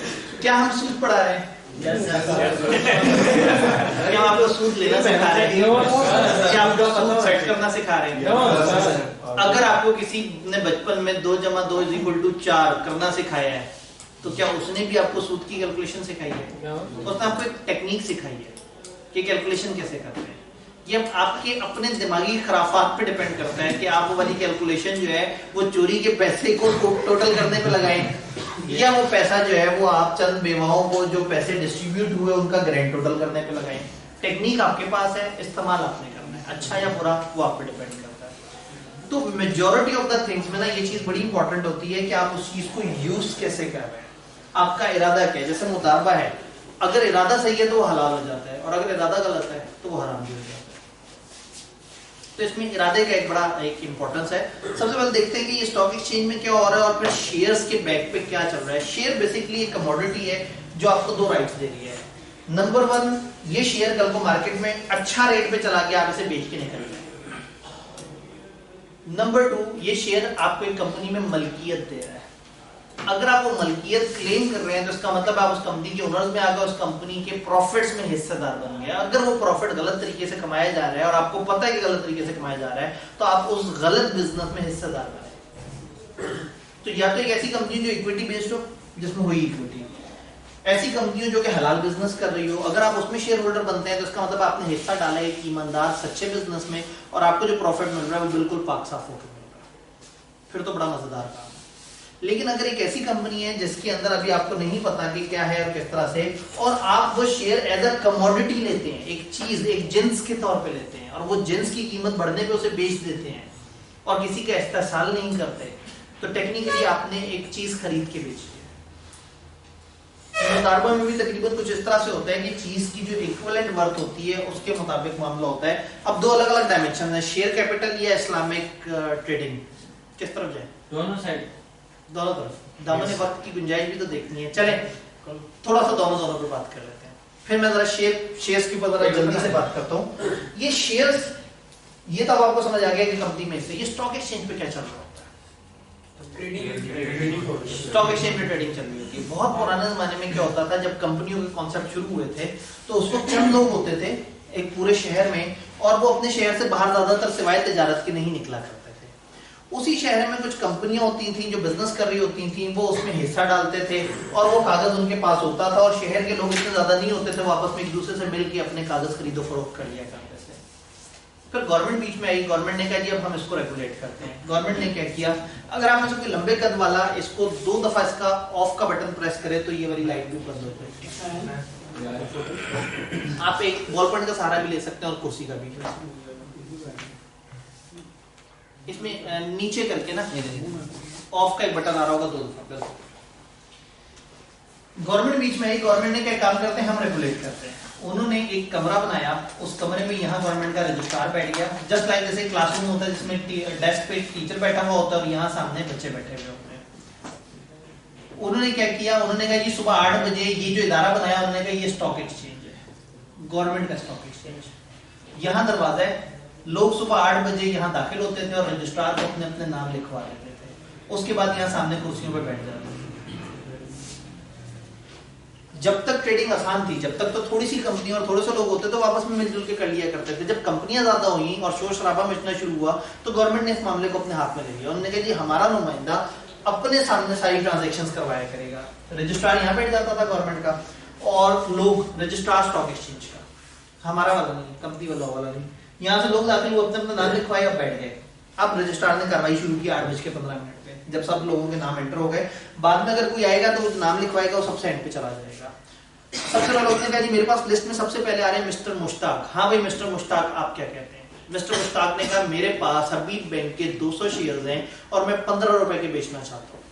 क्या हम सूद पढ़ा रहे हैं? क्या हम आपको सूद लेना सिखा रहे हैं? क्या आपको सूद सेट करना सिखा रहे हैं? अगर आपको किसी ने बचपन में 2 + 2 = 4 करना सिखाया है तो क्या उसने भी आपको सूद की कैलकुलेशन सिखाई है? उसने आपको एक टेक्निक सिखाई है कि कैलकुलेशन कैसे करते हैं। ये आपके अपने दिमागी खराफात पे डिपेंड करता है कि आप वो वाली कैलकुलेशन जो है वो चोरी के पैसे को टोटल करने पे लगाएं या वो पैसा जो है वो आप चंद बेवाओं को जो पैसे डिस्ट्रीब्यूट हुए उनका ग्रैंड टोटल करने पे लगाएं। टेक्निक आपके पास है, इस्तेमाल आपने करना है, अच्छा या बुरा वो आप पे डिपेंड करता है। तो मेजॉरिटी ऑफ द थिंग्स में ना ये चीज बड़ी इंपॉर्टेंट होती है कि आप उस चीज को यूज कैसे कर रहे हैं, आपका इरादा क्या है। जैसे मुदारबा है, अगर इरादा सही है तो वो हलाल हो जाता है और अगर इरादा गलत है तो वो हराम भी हो जाता है। तो इसमें इरादे का एक बड़ा एक इंपॉर्टेंस है। सबसे पहले देखते हैं कि ये स्टॉक एक्सचेंज में क्या हो रहा है और फिर शेयर्स के बैक पे क्या चल रहा है। शेयर बेसिकली एक कमोडिटी है जो आपको 2 राइट्स दे रही है। नंबर 1, ये शेयर कल को मार्केट में अच्छा रेट पे चला गया, आप इसे बेच के निकल गए। नंबर 2, ये शेयर आपको एक कंपनी में मलकियत दे रहा है। अगर आप वो मलकियत क्लेम कर रहे हैं तो इसका मतलब आप उस कंपनी के ओनर्स में आ गए, उस कंपनी के प्रॉफिट्स में हिस्सेदार बन गए। अगर वो प्रॉफिट गलत तरीके से कमाया जा रहा है और आपको पता है कि गलत तरीके से कमाया जा रहा है तो आप उस गलत बिजनेस में हिस्सेदार बने। तो या तो एक ऐसी कंपनी जो इक्विटी बेस्ड हो जिसमें हुई इक्विटी, ऐसी कंपनियों जो कि हलाल बिजनेस कर रही हो, अगर आप उसमें शेयर होल्डर बनते हैं तो इसका मतलब आपने हिस्सा डाला है एक ईमानदार सच्चे बिजनेस में और आपको जो प्रॉफिट मिल रहा है वो बिल्कुल पाक साफ होकर मिल रहा है, फिर तो बड़ा मजेदार काम है। लेकिन अगर एक ऐसी कंपनी है जिसके अंदर अभी आपको नहीं पता कि क्या है और किस तरह से, और आप वो शेयर एज अ कमोडिटी लेते हैं, एक चीज एक जिन्स के तौर पे लेते हैं और वो जिन्स की कीमत बढ़ने पे उसे बेच देते हैं और किसी का इस्तेसाल नहीं करते, तो टेक्निकली आपने एक चीज खरीद के बेची है। मुदारबा में भी तकरीबन कुछ इस तरह से होता है कि चीज की जो इक्विवेलेंट वर्थ होती है उसके मुताबिक मामला होता है। अब 2 अलग अलग डायमेंशन है, शेयर कैपिटल या इस्लामिक ट्रेडिंग, किस तरफ जाए? दोनों साइड, दोनों तरफ। दामन वक्त की गुंजाइश भी तो देखनी है। चलें थोड़ा सा दोनों पे बात कर लेते हैं, फिर मैं जरा शेयर्स के ऊपर जरा जल्दी से बात करता हूँ। ये शेयर्स, ये तब आपको समझ आ गया कि कंपनी में से ये स्टॉक एक्सचेंज पे क्या चल रहा होता है। स्टॉक एक्सचेंज में ट्रेडिंग चल रही होती है। बहुत पुराने जमाने में क्या होता था, जब कंपनियों के कॉन्सेप्ट शुरू हुए थे तो उस वक्त चंद लोग होते थे एक पूरे शहर में, और वो अपने शहर से बाहर ज्यादातर सिवाय तिजारत के नहीं निकला करते थे। उसी शहर में कुछ कंपनियां होती थी जो बिजनेस कर रही होती थी, वो उसमें हिस्सा डालते थे और वो कागज उनके पास होता था, और शहर के लोग इतने ज्यादा नहीं होते थे, वो आपस में एक दूसरे से मिलकर अपने कागज खरीदो फरोख्त कर लिया करते थे। फिर गवर्नमेंट बीच में आई, गवर्नमेंट ने कहा जी अब हम इसको रेगुलेट करते हैं। गवर्नमेंट ने क्या किया, अगर आप में से कोई लंबे कद वाला इसको 2 दफा इसका ऑफ का बटन प्रेस करे तो ये वाली लाइट भी बंद हो जाएगी। आप एक बॉल पॉइंट का सहारा भी ले सकते हैं और कुर्सी का भी। इसमें नीचे करके ना ऑफ का एक बटन आ रहा होगा 2 दफा। गवर्नमेंट बीच में आई, गवर्नमेंट ने क्या काम करते हैं, हम रेगुलेट करते हैं। उन्होंने एक कमरा बनाया, उस कमरे में यहाँ गवर्नमेंट का रजिस्ट्रार बैठ गया, जस्ट लाइक जैसे क्लासरूम होता है जिसमें डेस्क पे टीचर बैठा हुआ होता है और यहाँ सामने बच्चे बैठे हुए होते हैं। उन्होंने क्या किया, उन्होंने कहा जी सुबह 8 बजे ये जो इदारा बनाया, उन्होंने कहा ये स्टॉक एक्सचेंज है, गवर्नमेंट का स्टॉक एक्सचेंज। यहाँ दरवाजा है, लोग सुबह 8 बजे यहाँ दाखिल होते थे और रजिस्ट्रार को अपने अपने नाम लिखवा लेते थे। उसके बाद यहाँ सामने कुर्सियों पर बैठ जाते थे। जब तक ट्रेडिंग आसान थी, जब तक तो थोड़ी सी कंपनी और थोड़े से लोग होते तो आपस में मिलजुल के कर लिया करते थे। जब कंपनियां ज्यादा हुई और शोर शराबा मचना शुरू हुआ तो गवर्नमेंट ने इस मामले को अपने हाथ में ले लिया। उन्होंने कहा जी हमारा नुमाइंदा अपने सामने सारी ट्रांजैक्शंस करवाया करेगा। रजिस्ट्रार यहाँ बैठ जाता था गवर्नमेंट का, और लोग रजिस्ट्रार स्टॉक एक्सचेंज का, हमारा वाला नहीं, कंपनी वाला नहीं। यहाँ से लोग दाखिल हुए, अपने अपना नाम लिखवाए, अब बैठ गए। अब रजिस्ट्रार ने कार्रवाई शुरू की 8:15 पे, जब सब लोगों के नाम एंटर हो गए। बाद में अगर कोई आएगा तो नाम लिखवाएगा, वो सबसे एंड पे चला जाएगा। सबसे पहले उसने कहा जी मेरे पास लिस्ट में सबसे पहले आ रहे हैं मिस्टर मुश्ताक। हाँ भाई मिस्टर मुश्ताक आप क्या कहते हैं? मिस्टर मुश्ताक ने कहा मेरे पास हबीब बैंक के 200 शेयर्स हैं और मैं 15 रुपए के बेचना चाहता हूँ।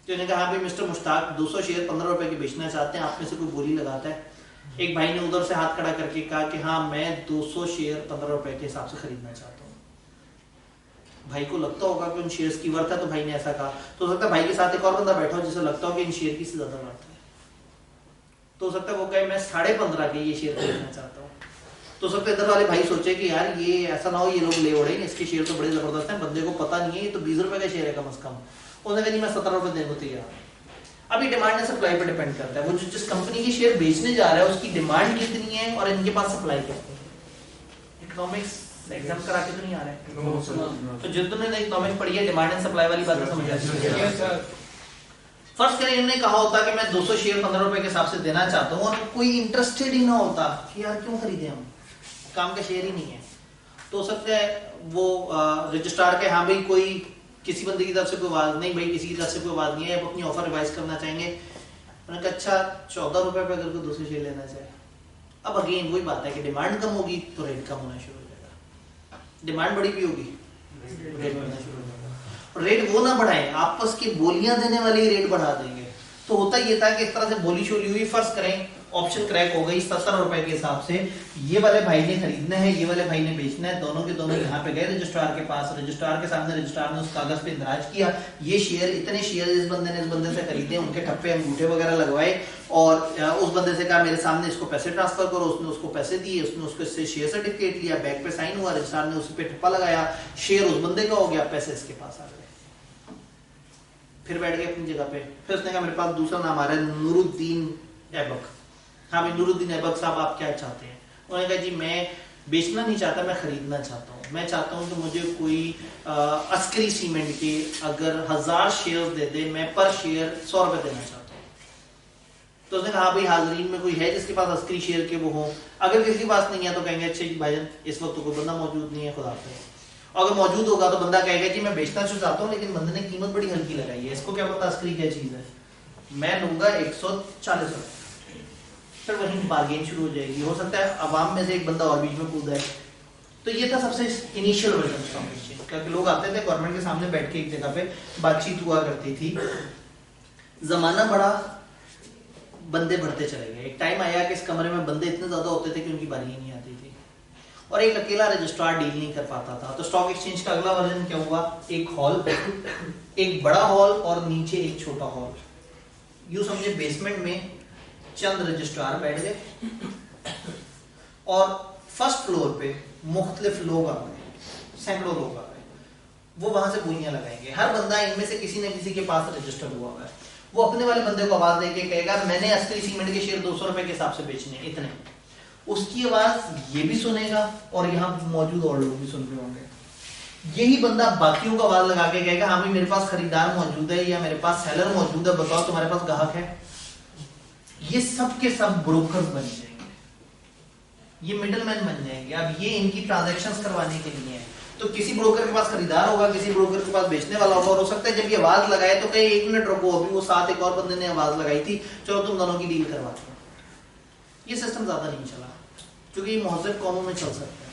तो उन्होंने कहा हाँ भाई मिस्टर मुश्ताक 200 शेयर 15 रुपए के बेचना चाहते हैं, आप में से कोई बोली लगाता है? एक भाई ने उधर से हाथ खड़ा करके कहा कि हाँ मैं 200 शेयर 15 रुपए के हिसाब से खरीदना चाहता हूँ। भाई को लगता होगा कि उन शेयर्स की वर्थ है, तो भाई ने ऐसा कहा। तो हो सकता है भाई के साथ एक और बंदा बैठा हो जिसे लगता हो कि इन शेयर की से ज्यादा वर्थ है, तो हो सकता है वो कहे मैं 15.5 के ये शेयर खरीदना चाहता हूँ। तो सकता है इधर वाले भाई सोचे कि यार ये ऐसा ना हो ये लोग ले उड़ेंगे, इसके शेयर तो बड़े जबरदस्त हैं, बंदे को पता नहीं है ये तो 20 रुपए का शेयर है कम से कम। उसने कहा जी मैं 17 रुपए देने को तैयार। अभी डिमांड एंड सप्लाई पर डिपेंड करता है, वो जिस कंपनी की शेयर बेचने जा रहा है उसकी डिमांड कितनी है और इनके पास सप्लाई कितनी है। इकोनॉमिक्स एग्जाम करा के तो नहीं आ रहा है, तो जितने इकोनॉमिक्स पढ़ी है डिमांड एंड सप्लाई वाली बातें समझ आती है। फर्स्ट करें इन्होंने कहा होता कि मैं 200 शेयर 15 रुपए के हिसाब से देना चाहता हूँ और कोई इंटरेस्टेड ही ना होता कि यार क्यों खरीदे, हम काम का शेयर ही नहीं है, तो हो सकता है वो रजिस्ट्रार के हाँ भाई कोई किसी बंदे की तरफ से कोई आवाज नहीं, भाई किसी की तरफ से कोई आवाज नहीं है, वो अपनी ऑफर रिवाइज करना चाहेंगे। उन्होंने कहा अच्छा 14 रुपए पे अगर कोई 200 शेयर लेना चाहे। अब अगेन वही बात है कि डिमांड कम होगी तो रेट कम होना शुरू हो जाएगा, डिमांड बड़ी भी होगी रेट बढ़ना शुरू हो जाएगा। रेट वो ना बढ़ाएं, आपस की बोलियां देने वाली रेट बढ़ा देंगे। तो होता ये था कि इस तरह से बोली शोली हुई, फर्स्ट करें ऑप्शन क्रैक हो गई 70 रुपए के हिसाब से, ये वाले भाई ने खरीदना है ये वाले भाई ने बेचना है, दोनों के दोनों यहाँ पे गए रजिस्ट्रार के पास, रजिस्ट्रार के सामने रजिस्ट्रार ने उस कागज पे इंदराज किया ये शेयर इतने शेयर इस बंदे ने इस बंदे से खरीदे, उनके ठप्पे अंगूठे वगैरह लगवाए और उस बंदे से कहा मेरे सामने इसको पैसे ट्रांसफर करो, उसने उसको पैसे दिए, उसने उसको इससे शेयर सर्टिफिकेट लिया, बैग पे साइन हुआ, रजिस्ट्रार ने उस पे ठप्पा लगाया, शेयर उस बंदे का हो गया, पैसे इसके पास आ गए। फिर बैठ गए अपनी जगह पे, फिर उसने कहा मेरे पास दूसरा नाम आ रहा है नूरुद्दीन ऐबक। हाँ भाई नूरुद्दीन ऐबक साहब आप क्या चाहते हैं? उन्होंने कहा जी मैं बेचना नहीं चाहता, मैं खरीदना चाहता हूँ। मैं चाहता हूँ कि मुझे कोई अस्करी सीमेंट के अगर 1000 शेयर दे दे, मैं पर शेयर 100 रुपए देना चाहता हूँ। तो उसने कहा भाई हाजरीन में कोई है जिसके पास अस्करी शेयर के वो हो? अगर किसी के पास नहीं है तो कहेंगे अच्छा भाईजान इस वक्त तो कोई बंदा मौजूद नहीं है, खुदा हाफिज़। अगर मौजूद होगा तो बंदा कहेगा कि मैं बेचना चाहता हूँ लेकिन बंदे ने कीमत बड़ी हल्की लगाई है, इसको क्या पता अस्करी क्या चीज है, मैं लूंगा 140 रुपए। फिर वहीं बार्गेन शुरू हो जाएगी। हो सकता है अवाम में से एक बंदा और बीच में कूदा है। तो ये था सबसे इनिशियल वर्जन स्टॉक एक्सचेंज, क्योंकि लोग आते थे गवर्नमेंट के सामने बैठ के एक जगह पे बातचीत हुआ करती थी। जमाना बड़ा, बंदे बढ़ते चले गए। एक टाइम आया कि इस कमरे में बंदे इतने ज्यादा होते थे कि उनकी बारी ही नहीं आती थी और एक अकेला रजिस्ट्रार डील नहीं कर पाता था। तो स्टॉक एक्सचेंज का अगला वर्जन क्या हुआ? एक हॉल, एक बड़ा हॉल और नीचे एक छोटा हॉल। यूं समझे बेसमेंट में चंद रजिस्ट्रार बैठ गए और फर्स्ट फ्लोर पे मुख्तलिफ लोग आ गए, सैकड़ों लोग आ गए। वो वहां से बुइयां लगाएंगे। हर बंदा इनमें से किसी न किसी के पास रजिस्टर्ड हुआ है, वो अपने वाले बंदे को आवाज देके कहेगा मैंने असली सीमेंट के शेयर 200 रुपए के हिसाब से बेचने इतने, उसकी आवाज ये भी सुनेगा और यहाँ मौजूद और लोग भी सुन रहे होंगे। यही बंदा बाकियों को आवाज लगा के कहेगा हाँ भाई मेरे पास खरीदार मौजूद है या मेरे पास सेलर मौजूद है, बताओ तुम्हारे पास ग्राहक है। ये सब के सब ब्रोकर्स बन जाएंगे, ये मिडलमैन बन जाएंगे। अब ये इनकी ट्रांजैक्शंस करवाने के लिए है। तो किसी ब्रोकर के पास खरीदार होगा, किसी ब्रोकर के पास बेचने वाला होगा, और हो सकता है जब ये आवाज लगाए तो कहीं 1 मिनट रुको, अभी वो साथ एक और बंदे ने आवाज लगाई थी, चलो तुम दोनों की डील करवाते हैं। ये सिस्टम ज्यादा नहीं चला क्योंकि ये महज़ब कौमों में चल सकता है।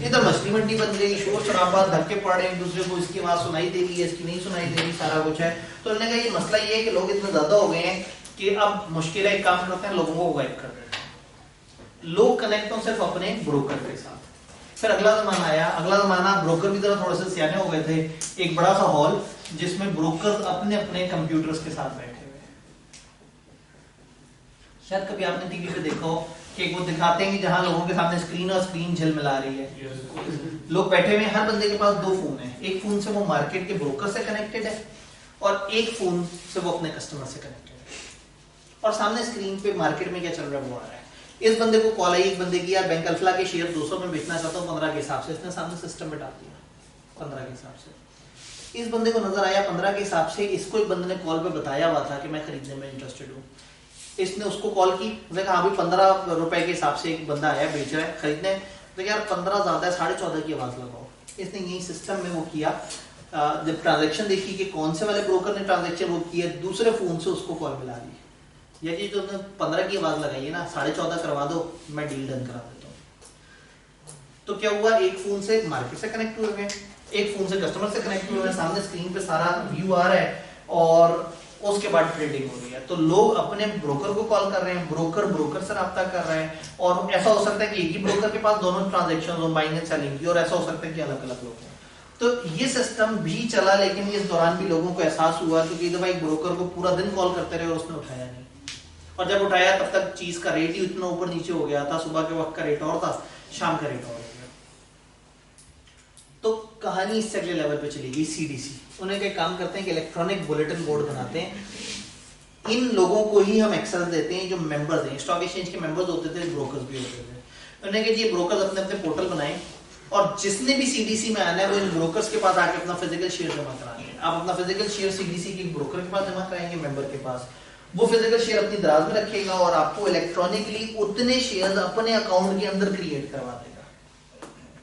इधर मछली मंडी बन गई, शोर शराबा, धक्के पड़ रहे हैं एक दूसरे को, इसकी आवाज सुनाई दे रही है, इसकी नहीं सुनाई दे रही, सारा कुछ है। तो उन्होंने कहा ये मसला ये है कि लोग इतने ज्यादा हो गए हैं कि अब मुश्किल है, एक काम करते हैं लोगों को गायब कर देते हैं। लोग कनेक्ट हो सिर्फ अपने ब्रोकर के साथ। फिर अगला जमाना आया, अगला जमाना ब्रोकर भी जरा थोड़े से सियाने हो गए थे। एक बड़ा सा हॉल जिसमें ब्रोकर अपने अपने कंप्यूटर्स के साथ बैठे हुए। शायद कभी आपने टीवी पे देखा हो कि वो दिखाते हैं कि जहां लोगों के सामने स्क्रीन और स्क्रीन झिलमिला रही है, लोग बैठे हुए हैं, हर बंदे के पास 2 फोन है। एक फोन से वो मार्केट के ब्रोकर से कनेक्टेड है और एक फोन से वो अपने कस्टमर से कनेक्टेड है, और सामने स्क्रीन पे मार्केट में क्या चल रहा है वो आ रहा है। इस बंदे को कॉल आई, एक बंदे की यार बैंक अल्फला के शेयर 200 में बेचना चाहता हूँ 15 के हिसाब से, इसने सामने सिस्टम में डाल दिया 15 के हिसाब से। इस बंदे को नजर आया 15 के हिसाब से, इसको एक बंदे ने कॉल पे बताया हुआ था कि मैं खरीदने में इंटरेस्टेड हूँ। इसने उसको कॉल की, उसने कहा हाँ भाई 15 रुपए के हिसाब से एक बंदा आया बेच रहा है खरीदने, तो यार 15 ज्यादा है, 14.5 की आवाज लगाओ। इसने यही सिस्टम में वो किया, जब ट्रांजेक्शन देखी कि कौन से वाले ब्रोकर ने ट्रांजेक्शन वो किया, दूसरे फोन से उसको कॉल मिला दी, या ये जो 15 की आवाज लगाई है ना 14.5 करवा दो, मैं डील डन करा देता हूँ। तो क्या हुआ, एक फोन से मार्केट से कनेक्ट हुए हैं, एक फोन से कस्टमर से कनेक्ट हुए हैं, सामने स्क्रीन पे सारा व्यू आ रहा है और उसके बाद ट्रेडिंग हो रही है। तो लोग अपने ब्रोकर को कॉल कर रहे हैं, ब्रोकर से राब्ता कर रहे हैं, और ऐसा हो सकता है कि एक ही ब्रोकर के पास दोनों ट्रांजेक्शन हो, बाइंग एंड सेलिंग की, और ऐसा हो सकता है कि अलग अलग लोग हैं। तो ये सिस्टम भी चला, लेकिन इस दौरान भी लोगों को एहसास हुआ क्योंकि भाई ब्रोकर को पूरा दिन कॉल करते रहे और उसने उठाया नहीं, और जब उठाया तब तक चीज का रेट ही इतना ऊपर नीचे हो गया था, सुबह के वक्त का रेट और था, शाम का रेट और हो गया। तो कहानी इससे अगले लेवल पे चली गई, सीडीसी। उन्हें क्या काम करते हैं कि इलेक्ट्रॉनिक बुलेटिन बोर्ड बनाते हैं। इन लोगों को ही हम एक्सेस देते हैं जो मेंबर्स हैं, स्टॉक एक्सचेंज के मेंबर्स होते थे, ब्रोकर्स भी होते थे। उन्होंने कहा ये ब्रोकर्स अपने अपने पोर्टल बनाए और जिसने भी सीडीसी में आना है वो इन ब्रोकर्स के पास आके अपना फिजिकल शेयर जमा कराएंगे। आप अपना फिजिकल शेयर सीडीसी के ब्रोकर के पास जमा कराएंगे, मेंबर के पास, वो फिजिकल शेयर अपनी दराज में रखेगा और आपको इलेक्ट्रॉनिकली उतने शेयर्स अपने अकाउंट के अंदर क्रिएट करवा देगा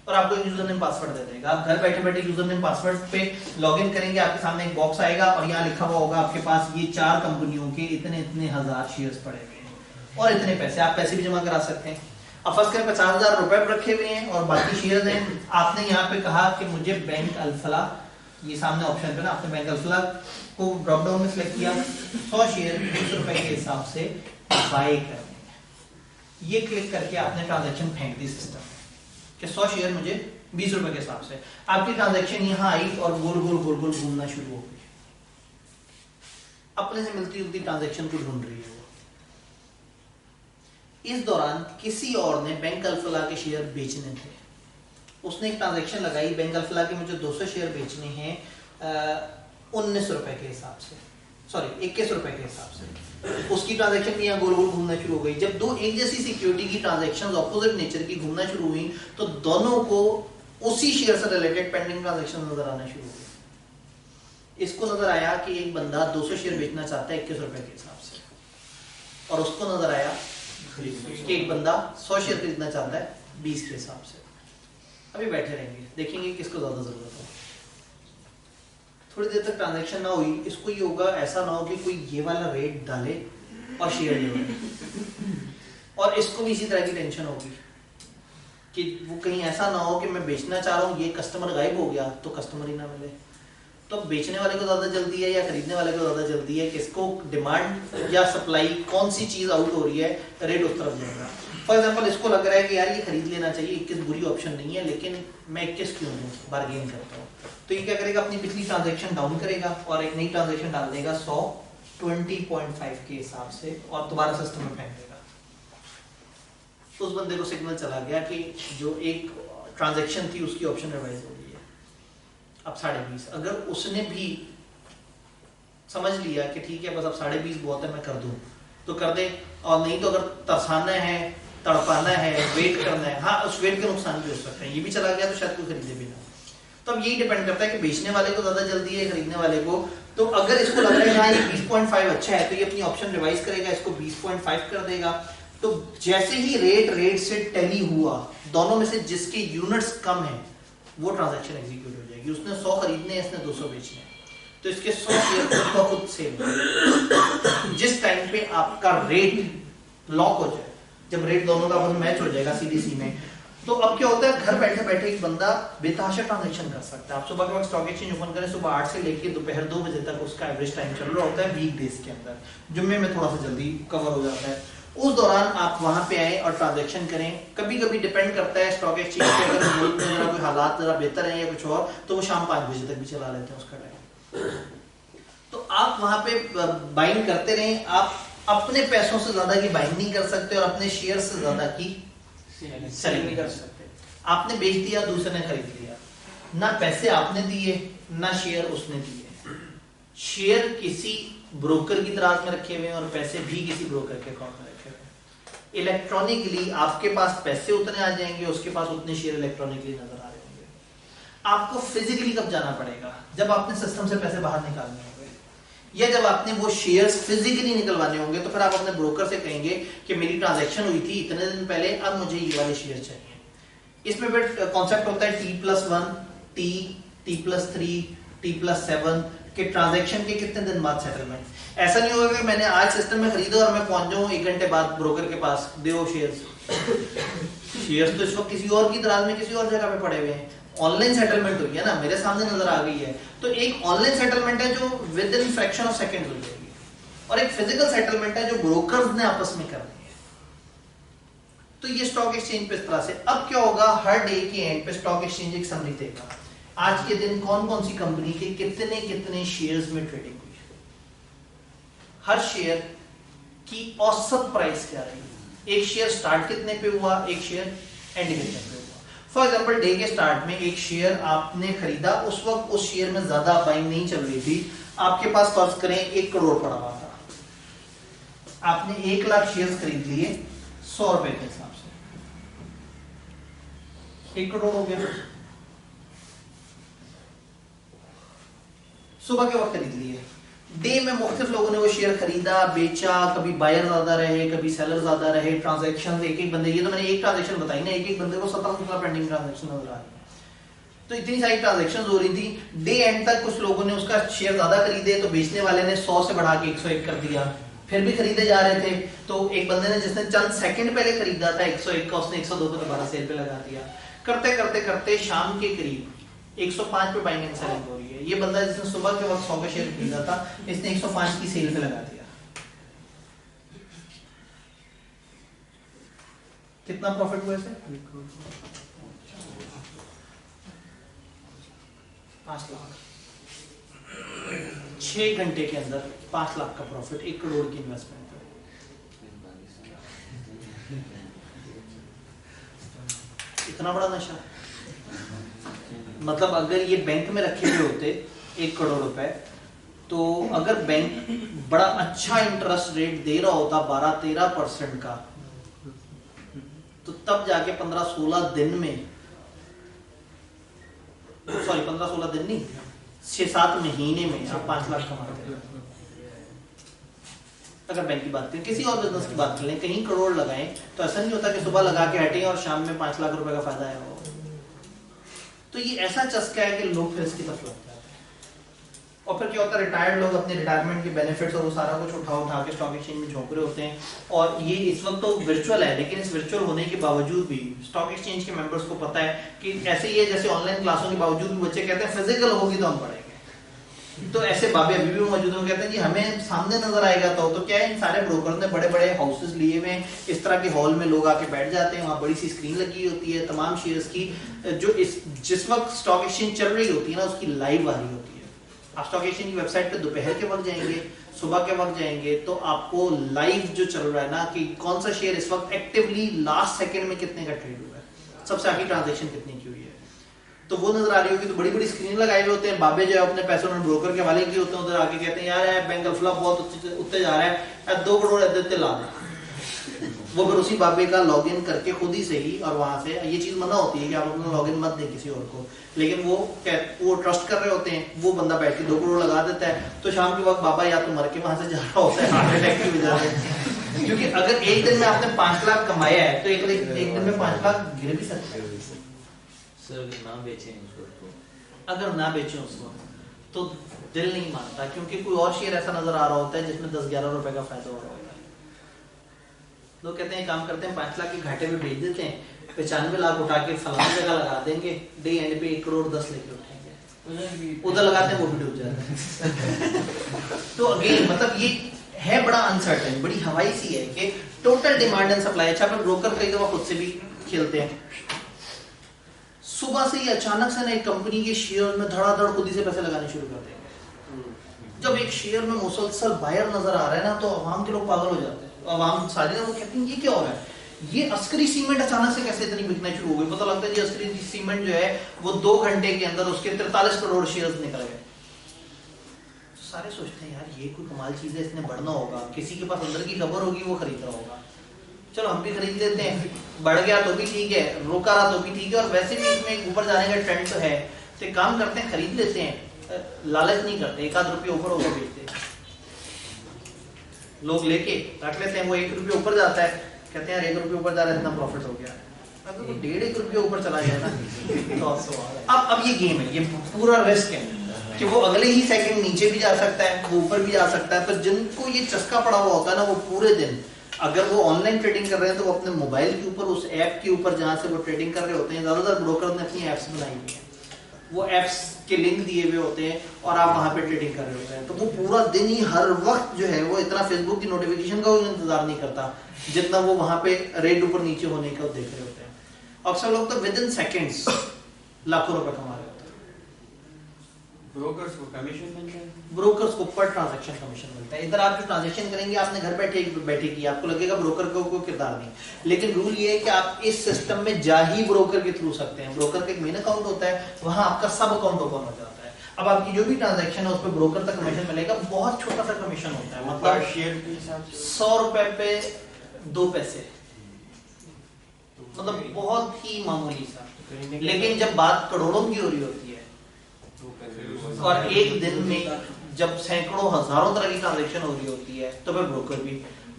और आपको यूजर नेम पासवर्ड दे देगा। आप घर बैठे बैठे यूजर नेम पासवर्ड पे लॉगिन करेंगे, आपके सामने एक बॉक्स आएगा और यहाँ लिखा हुआ होगा आपके पास ये 4 कंपनियों के इतने इतने हजार शेयर्स पड़े हुए हैं और इतने पैसे, आप पैसे भी जमा करा सकते हैं। अब फर्स्ट करें 50,000 रुपए रखे हुए हैं और बाकी शेयर्स हैं। आपने यहाँ पे कहा कि मुझे बैंक अल्फला, ये सामने ऑप्शन पे ना, आपने बैंक अल्फला को ड्रॉप डाउन में सिलेक्ट किया, 100 शेयर 20 रुपए के हिसाब से बाय करने। ये क्लिक करके आपने ट्रांजैक्शन फेंक दी सिस्टम कि 100 शेयर मुझे 20 रुपए के हिसाब से। आपकी ट्रांजैक्शन यहाँ आई और गोल गोल गोल गोल घूमना शुरू हो गई, अपने से मिलती जुलती ट्रांजैक्शन को ढूंढ रही है वो। इस दौरान किसी और ने बैंक अल्फला के शेयर बेचने थे, उसने एक ट्रांजैक्शन लगाई, बैंक अल्फला के मुझे 200 शेयर बेचने हैं 19 रुपए के हिसाब से, सॉरी 21 रुपए के हिसाब से। उसकी ट्रांजैक्शन भी यहाँ गोल गोल घूमना शुरू हो गई। जब दो एक जैसी सिक्योरिटी की ट्रांजैक्शंस ऑपोजिट नेचर की घूमना शुरू हुई तो दोनों को उसी शेयर से रिलेटेड पेंडिंग ट्रांजैक्शन नजर आना शुरू हो गई। इसको नजर आया कि एक बंदा 200 शेयर बेचना चाहता है 21 रुपए के हिसाब से, और उसको नजर आया कि एक बंदा 100 शेयर खरीदना चाहता है 20 के हिसाब से। अभी बैठे रहेंगे, देखेंगे किसको ज्यादा जरूरत है। थोड़ी देर तक ट्रांजैक्शन ना हुई, इसको ये होगा ऐसा ना हो कि कोई ये वाला रेट डाले और शेयर ले ले, और इसको भी इसी तरह की टेंशन होगी कि वो कहीं ऐसा ना हो कि मैं बेचना चाह रहा हूँ, ये कस्टमर गायब हो गया तो कस्टमर ही ना मिले। तो बेचने वाले को ज्यादा जल्दी है या खरीदने वाले को ज्यादा जल्दी है, किसको डिमांड या सप्लाई, कौन सी चीज आउट हो रही है, रेट उस तरफ बढ़ रहा है। फॉर एग्जाम्पल इसको लग रहा है कि यार ये खरीद लेना चाहिए, 21 बुरी ऑप्शन नहीं है, लेकिन मैं 21 क्यों दूं, बार्गेन करता हूँ। तो ये क्या करेगा, अपनी पिछली ट्रांजैक्शन डाउन करेगा और एक नई ट्रांजैक्शन डाल देगा 120.5 के हिसाब से और दोबारा सिस्टम में फेंक देगा। उस बंदे को सिग्नल चला गया कि जो एक ट्रांजैक्शन थी उसकी ऑप्शन रिवाइज हो गई है। अब 20.5। अगर उसने भी समझ लिया कि ठीक है बस अब 20.5 बहुत है मैं कर दूं तो कर दे, और नहीं तो अगर तरसाना है, तड़पाना है, वेट करना है, हाँ उस वेट के नुकसान भी हो सकते हैं, ये भी चला गया तो शायद कोई खरीदे भी ना। तो अब यही डिपेंड करता है कि बेचने वाले को ज्यादा जल्दी है, खरीदने वाले को। तो अगर इसको लग रहा है हाँ ये 20.5 अच्छा है तो ये अपनी ऑप्शन रिवाइज करेगा, इसको 20.5 कर देगा। तो जैसे ही रेट से टैली हुआ, दोनों में से जिसके यूनिट्स कम है वो ट्रांजैक्शन एग्जीक्यूट हो जाएगी। उसने 100 खरीदने हैं, इसने 200 बेचने हैं, तो इसके 100 शेयर खुद सेल। जिस टाइम पे आपका रेट लॉक हो जाए, जब रेट दोनों का मैच हो जाएगा सीडीसी में, तो अब क्या होता है घर बैठे बैठे एक बंदा बेतहाशा ट्रांजैक्शन कर सकता है। आप सुबह के वक्त स्टॉक एक्सचेंज ओपन करें, सुबह 8 से लेकर दोपहर 2 बजे तक उसका एवरेज टाइम चल रहा होता है वीक डेज के अंदर। जुम्मे में थोड़ा सा जल्दी कवर हो जाता है। उस दौरान आप वहां पे आए और ट्रांजैक्शन करें। कभी कभी डिपेंड करता है स्टॉक एक्सचेंज पे, अगर मुल्क में जरा कोई हालात जरा बेहतर है या कुछ और, तो वो शाम 5 बजे तक भी चला लेते हैं उसका टाइम। तो आप वहां पे बाइंग करते रहें। आप अपने पैसों से ज्यादा की बाइंग नहीं कर सकते और अपने शेयर से ज्यादा की सेलिंग नहीं कर सकते। आपने बेच दिया, दूसरे ने खरीद लिया, ना पैसे आपने दिए ना शेयर उसने दिए। शेयर किसी ब्रोकर की दराज में रखे हुए हैं और पैसे भी किसी ब्रोकर के अकाउंट में रखे हुए हैं। इलेक्ट्रॉनिकली आपके पास पैसे उतने आ जाएंगे, उसके पास उतने शेयर इलेक्ट्रॉनिकली नजर आ रहे होंगे। आपको फिजिकली कब जाना पड़ेगा? जब आपने सिस्टम से पैसे बाहर निकालने होंगे या जब आपने वो शेयर्स फिजिकली निकलवाने होंगे, तो फिर आप अपने ब्रोकर से कहेंगे कि मेरी ट्रांजैक्शन हुई थी इतने दिन पहले, अब मुझे ये वाले शेयर चाहिए। इसमें फिर कॉन्सेप्ट होता है T+1, T+3, T+7 के ट्रांजैक्शन के कितने दिन बाद सेटलमेंट। ऐसा नहीं होगा कि मैंने आज सिस्टम में खरीदा और मैं पहुंच जाऊं 1 घंटे बाद ब्रोकर के पास, दो शेयर्स। शेयर्स तो इस वक्त किसी और की दराज में किसी और जगह पे पड़े हुए हैं। ऑनलाइन सेटलमेंट हुई है ना, मेरे सामने नजर आ गई है। तो एक ऑनलाइन सेटलमेंट है जो with in fraction of second हो जाएगी, और एक फिजिकल सेटलमेंट है जो ब्रोकर्स ने आपस में करनी है। तो ये स्टॉक एक्सचेंज पे इस तरह से। अब क्या होगा, हर डे के एंड पे स्टॉक एक्सचेंज एक समरी देगा, आज के दिन कौन कौन सी कंपनी के कितने कितने शेयर्स में ट्रेडिंग हुई, हर शेयर की औसत प्राइस क्या रही, एक शेयर स्टार्ट कितने पे हुआ, एक शेयर एंड कितने पे हुआ। फॉर एग्जांपल डे के स्टार्ट में एक शेयर आपने खरीदा, उस वक्त उस शेयर में ज्यादा बाइंग नहीं चल रही थी, आपके पास फर्ज करें 1 करोड़ पड़ा हुआ था, आपने 1 लाख शेयर खरीद लिए 100 रुपए के हिसाब से, 1 करोड़ हो गया। सुबह के वक्त खरीद लिए, डे में मुख्तलिफ लोगों ने वो शेयर खरीदा बेचा, कभी बायर ज्यादा रहे कभी सेलर ज्यादा रहे, ट्रांजैक्शन एक एक बंदे, ये तो मैंने एक ट्रांजैक्शन बताई ना, एक एक बंदे को 17 पेंडिंग ट्रांजैक्शन नजर आ रही है। तो इतनी सारी ट्रांजैक्शन हो रही थी, डे एंड तक कुछ लोगों ने उसका शेयर ज्यादा खरीदे तो बेचने वाले ने 100 से बढ़ा के 101 कर दिया, फिर भी खरीदे जा रहे थे। तो एक बंदे ने जिसने चंद सेकंड पहले खरीदा था 101 का, उसने 102 पे दोबारा सेल पे लगा दिया। करते करते करते शाम के करीब 105 पे बाइंग एंड सेलिंग हो रही है। ये बंदा जिसने सुबह के वक्त 100 का शेयर खरीदा था, इसने 105 की सेल पे लगा दिया। कितना प्रॉफिट हुआ इसे? 5 लाख। 6 घंटे के अंदर 5 लाख का प्रॉफिट, 1 करोड़ की इन्वेस्टमेंट। इतना बड़ा नशा। मतलब अगर ये बैंक में रखे हुए होते 1 करोड़ रुपए, तो अगर बैंक बड़ा अच्छा इंटरेस्ट रेट दे रहा होता 12-13% का, तो तब जाके 15-16 दिन में, सॉरी 15-16 दिन नहीं, 6-7 महीने में आप 5 लाख कमाते हैं। अगर बैंक की बात करें, किसी और बिजनेस की बात करें, कहीं करोड़ लगाएं तो ऐसा नहीं होता कि सुबह लगा के हटें और शाम में 5 लाख रुपए का फायदा है। तो ये ऐसा चस्का है कि लोग फिर इसकी तरफ लग जाते हैं। और फिर क्या होता है, रिटायर्ड लोग अपने रिटायरमेंट के बेनिफिट्स और वो सारा कुछ उठा के स्टॉक एक्सचेंज में झोंक रहे होते हैं। और ये इस वक्त तो वर्चुअल है, लेकिन इस वर्चुअल होने के बावजूद भी स्टॉक एक्सचेंज के मेंबर्स को पता है कि ऐसे ही है जैसे ऑनलाइन क्लासों के बावजूद भी बच्चे कहते हैं फिजिकल होगी तो हम पढ़ेंगे। तो ऐसे बाबे अभी भी मौजूद हैं, कहते हैं कि हमें सामने नजर आएगा। तो क्या है, इन सारे ब्रोकर्स ने बड़े बड़े हाउसेस लिए हुए, इस तरह के हॉल में लोग आके बैठ जाते हैं, वहाँ बड़ी सी स्क्रीन लगी होती है, तमाम शेयर्स की जो जिस वक्त स्टॉक एक्सचेंज चल रही होती है ना, उसकी लाइव आ रही होती है। आप स्टॉक एक्सचेंज की वेबसाइट पे दोपहर के वक्त जाएंगे, सुबह के वक्त जाएंगे, तो आपको लाइव जो चल रहा है ना, कि कौन सा शेयर इस वक्त एक्टिवली लास्ट सेकेंड में कितने का ट्रेड हुआ है, सबसे आगे ट्रांजेक्शन कितनी की हुई है, तो वो नजर आ रही होगी, तो बड़ी बड़ी स्क्रीन लगाए हुए होते हैं, बाबे जो है अपने पैसे उन्होंने ब्रोकर के हवाले किए होते हैं, उधर आके कहते हैं यार बैंक अल्फला बहुत उत्ते जा रहा है, 2 करोड़ इधर ला दे। वो फिर उसी बाबे का लॉगिन करके खुद ही सही, और वहां से ये चीज मना होती है कि आप अपना लॉगिन मत दें किसी और को, लेकिन वो ट्रस्ट कर रहे होते हैं, वो बंदा बैठ के 2 करोड़ लगा देता है, तो शाम के वक्त बाबा या तो मर के वहां से जा रहा होता है हार्ट अटैक की वजह से। क्योंकि अगर एक दिन में आपने 5 लाख कमाया है तो एक दिन में 5 लाख गिर भी सकते हैं। सर अगर ना बेचें उसको तो अगर ना बेचें उसको तो दिल नहीं मानता, क्योंकि कोई और शेयर ऐसा नजर आ रहा होता है जिसमें 10-11 रुपए का फायदा हो रहा होता है। लोग कहते हैं काम करते हैं 5 लाख के घाटे में बेच देते हैं, 95 लाख उठा के फलानी जगह लगा देंगे, डे एंड पे 1 करोड़ 10 लेके उठाएंगे, उधर लगाते हैं वो भी डूब जाते हैं। तो अगेन मतलब ये है बड़ा अनसर्टेन, बड़ी हवाई सी है कि टोटल डिमांड एंड सप्लाई। अच्छा फिर ब्रोकर कई दफा खुद से भी खेलते हैं, सुबह से ही अचानक से ना एक कंपनी के शेयर में धड़ाधड़ खुद ही से पैसे लगाने शुरू कर देंगे। जब एक शेयर में मुसलसल बायर नजर आ रहा है ना तो अवाम के लोग पागल हो जाते हैं, अवाम सारे वो कहते हैं ये क्या हो रहा है, ये अस्करी सीमेंट अचानक से कैसे इतनी बिकना शुरू हो गई। पता लगता है जी अस्करी सीमेंट जो है वो 2 घंटे के अंदर उसके 43 करोड़ शेयर्स निकल गए। सारे सोचते हैं यार ये कोई कमाल चीज है, इसने बढ़ना होगा, किसी के पास अंदर की खबर होगी वो खरीद रहा होगा, चलो हम भी खरीद लेते हैं, बढ़ गया तो भी ठीक है, रोका रहा तो भी ठीक है, और वैसे भी इसमें ऊपर जाने का ट्रेंड तो है, तो एक काम करते हैं खरीद लेते हैं, लालच नहीं करते, 1-8 रुपये ऊपर होकर बेचते हैं, लोग लेके रख लेते हैं, वो 1 रुपये ऊपर जाता है, कहते हैं यार 1 रुपये ऊपर जा रहा है इतना प्रॉफिट हो गया। अगर वो 1.5 रुपये ऊपर चला जाए ना तो अब ये गेम है, ये पूरा रिस्क है कि वो अगले ही सेकंड नीचे भी जा सकता है, वो ऊपर भी जा सकता है। पर जिनको ये चस्का पड़ा हुआ होता है ना, वो पूरे दिन अगर वो ऑनलाइन ट्रेडिंग कर रहे हैं तो वो अपने मोबाइल के ऊपर उस ऐप के ऊपर जहां से वो ट्रेडिंग कर रहे होते हैं, ज्यादातर ब्रोकर ने अपनी एप्स बनाई हुई है, वो एप्स के लिंक दिए हुए होते हैं और आप वहां पे ट्रेडिंग कर रहे होते हैं। तो वो पूरा दिन ही हर वक्त जो है वो इतना फेसबुक की नोटिफिकेशन का इंतजार नहीं करता जितना वो वहां पे रेट ऊपर नीचे होने का देख रहे होते हैं। अक्सर लोग तो विद इन सेकेंड्स लाखों रुपए कमा रहे होते हैं। ब्रोकर्स को कमीशन मिलता है, ब्रोकर्स को पर ट्रांजैक्शन कमीशन मिलता है। इधर आप जो ट्रांजैक्शन करेंगे आपने घर बैठे की, आपको लगेगा ब्रोकर को कोई किरदार नहीं, लेकिन रूल ये है कि आप इस सिस्टम में जा ही ब्रोकर के थ्रू सकते हैं। ब्रोकर का एक मेन अकाउंट होता है, वहां आपका सब अकाउंट ओपन हो जाता है। अब आपकी जो भी ट्रांजैक्शन है उस पर ब्रोकर तक कमीशन मिलेगा, बहुत छोटा सा कमीशन होता है, पर मतलब शेयर के हिसाब से 100 रुपए पे 2 पैसे, मतलब बहुत ही मामूली सा। लेकिन जब बात करोड़ों की हो रही होती है और एक दिन में जब सैकड़ों हजारों तरह की ट्रांजैक्शन हो रही होती है, तो फिर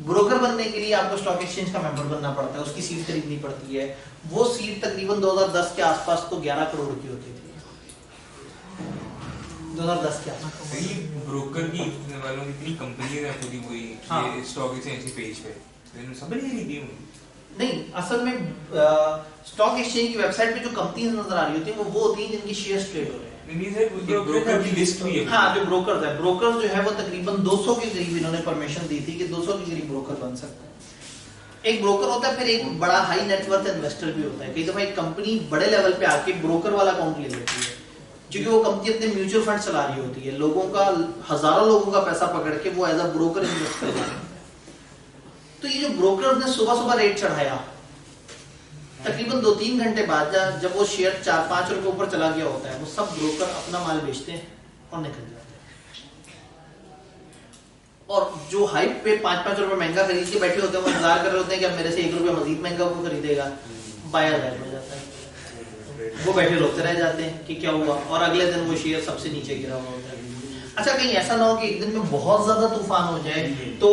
ब्रोकर बनने के लिए आपको स्टॉक एक्सचेंज का मेंबर बनना पड़ता है, उसकी सीट खरीदनी पड़ती है। वो सीट तकरीबन 2010 के आसपास तो 11 करोड़ की होती थी, 2010 के आसपास। ब्रोकर की वालों की इतनी कंपनी है पूरी वही ये स्टॉक एक्सचेंज पेज पे सब नहीं नहीं, असल में स्टॉक एक्सचेंज की वेबसाइट पे जो कंपनीज नजर आ रही होती हैं वो होती हैं जिनकी शेयर्स ट्रेड हो रहे हैं। ब्रोकर की लिस्ट भी है। हाँ, जो ब्रोकर्स है, ब्रोकर्स जो है वो तकरीबन 200 के करीब इन्होंने परमिशन दी थी कि 200 के करीब ब्रोकर बन सकते हैं। एक ब्रोकर होता है, फिर एक बड़ा हाई नेटवर्थ इन्वेस्टर भी होता है। कई दफा एक कंपनी बड़े लेवल पे आके ब्रोकर वाला अकाउंट ले लेती है, क्योंकि वो कंपनी अपने म्यूचुअल फंड चला रही होती है, लोगों का हजारों लोगों का पैसा पकड़ के वो एज अ ब्रोकर इन्वेस्ट कर रहा है। तो ये जो ब्रोकर ने सुबह सुबह रेट चढ़ाया, तकरीबन 2-3 घंटे बाद जब वो शेयर 4-5 रुपए ऊपर चला गया होता है, वो सब ब्रोकर अपना माल बेचते हैं और निकल जाते हैं। और जो हाइप पे 5-5 रुपए महंगा खरीद के बैठे होते हैं वो इंतजार कर रहे होते हैं कि अब मेरे से 1 रुपया मजीद महंगा वो खरीदेगा, बायर गायब हो जाता है। वो बैठे रोकते रह जाते हैं कि क्या हुआ, और अगले दिन वो शेयर सबसे नीचे गिरा हुआ होता है। अच्छा, कहीं ऐसा ना हो कि एक दिन में बहुत ज्यादा तूफान हो जाए, तो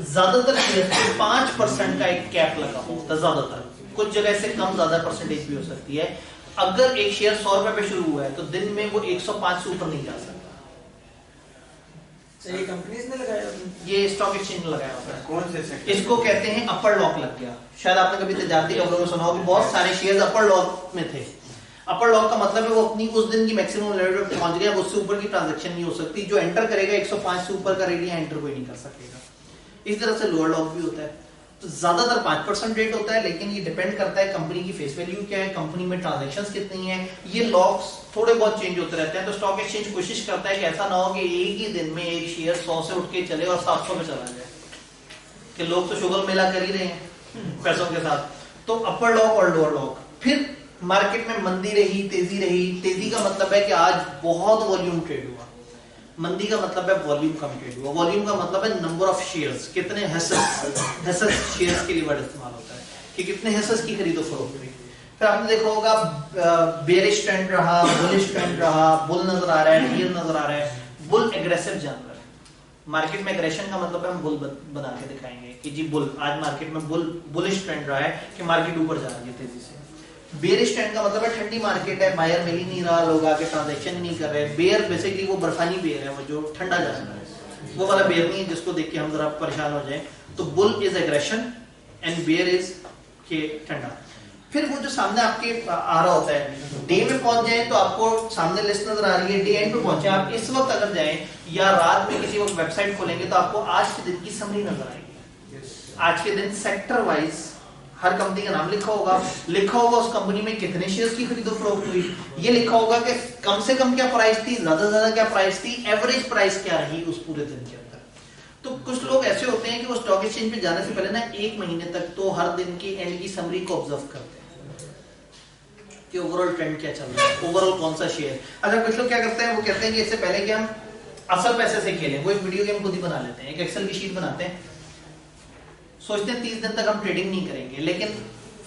ज्यादातर शेयर 5% का एक कैप लगा होता है, ज्यादातर कुछ जगह से कम ज्यादा परसेंटेज भी हो सकती है। अगर एक शेयर 100 रुपए पे शुरू हुआ है तो दिन में वो 105 से ऊपर नहीं जा सकता। ये कंपनीज ने लगाया, ये स्टॉक एक्सचेंज ने लगाया होता है। कौन से सेक्टर? इसको कहते हैं अपर लॉक लग गया। शायद आपने कभी तजारती खबरों में सुना हो कि बहुत सारे शेयर्स अपर लॉक में थे। अपर लॉक का मतलब है वो अपनी उस दिन की मैक्सिमम लेवल पे पहुंच गया, उससे ऊपर की ट्रांजैक्शन नहीं हो सकती। जो एंटर करेगा 105 से ऊपर का रेट यहाँ एंटर कोई नहीं कर सकेगा। इस तरह से लोअर लॉक भी होता है। तो ज्यादातर 5% रेट होता है, लेकिन ये डिपेंड करता है कंपनी की फेस वैल्यू क्या है, कंपनी में ट्रांजैक्शंस कितनी है। ये लॉक्स थोड़े बहुत चेंज होते रहते हैं। तो स्टॉक एक्सचेंज कोशिश करता है कि ऐसा ना हो कि एक ही दिन में एक शेयर 100 से उठ के चले और 700 में चला जाए, कि लोग तो शुगर मेला कर ही रहे हैं पैसों के साथ। तो अपर लॉक और लोअर लॉक। फिर मार्केट में मंदी रही, तेजी रही। तेजी का मतलब है कि आज बहुत वॉल्यूम ट्रेड हुआ, मंदी का मतलब है वॉल्यूम कम ट्रेड हुआ। वॉल्यूम का मतलब है नंबर ऑफ शेयर्स, कितने हेसेस शेयर्स के लिए वर्ड इस्तेमाल होता है कि कितने हेसेस की खरीदो फरोख्त हुई। फिर आपने देखा होगा बेरिश ट्रेंड रहा, बुलिश ट्रेंड रहा, बुल नजर आ रहा है, बियर नजर आ रहा है। बुल एग्रेसिव जानवर है, मार्केट में एग्रेशन का मतलब है हम बुल बना के दिखाएंगे कि जी बुल, आज मार्केट में बुलिश ट्रेंड रहा है कि मार्केट ऊपर जा रही है तेजी से। बेयरिश ट्रेंड का मतलब है ठंडी मार्केट है, बायर मिल ही नहीं रहा, लोग आके ट्रांजैक्शन नहीं कर रहे। बेयर बेसिकली वो बर्फानी बेयर है, वो जो ठंडा जानवर है, वो वाला बेयर नहीं है जिसको देख के हम जरा परेशान हो जाए। तो bull is aggression and bear is के ठंडा। फिर वो जो सामने आपके आ रहा होता है, डे में पहुंच जाए तो आपको सामने लिस्ट नजर आ रही है, डे एंड पे पहुंचे आप इस वक्त अगर जाएं या रात में किसी वक्त वेबसाइट खोलेंगे तो आपको आज के दिन की समरी नजर आएगी। आज के दिन सेक्टर वाइज हर कंपनी का नाम लिखा होगा उस कंपनी में कितने शेयर्स की खरीदो फरोख्त हुई, ये लिखा होगा कि कम से कम क्या प्राइस थी, ज्यादा से ज्यादा क्या प्राइस थी, एवरेज प्राइस क्या रही उस पूरे दिन के अंदर। तो कुछ लोग ऐसे होते हैं कि वो स्टॉक एक्सचेंज पे जाने से पहले ना 1 महीने तक तो हर दिन की एंड की समरी को ऑब्जर्व करते हैं कि ओवरऑल ट्रेंड क्या चल रहा है, ओवरऑल कौन सा शेयर। अच्छा, कुछ लोग क्या करते हैं, वो कहते हैं कि इससे पहले कि हम असल पैसे से खेलें, वो एक वीडियो गेम खुद ही बना लेते हैं, एक एक्सेल की शीट बनाते हैं, सोचते हैं 30 दिन तक हम ट्रेडिंग नहीं करेंगे, लेकिन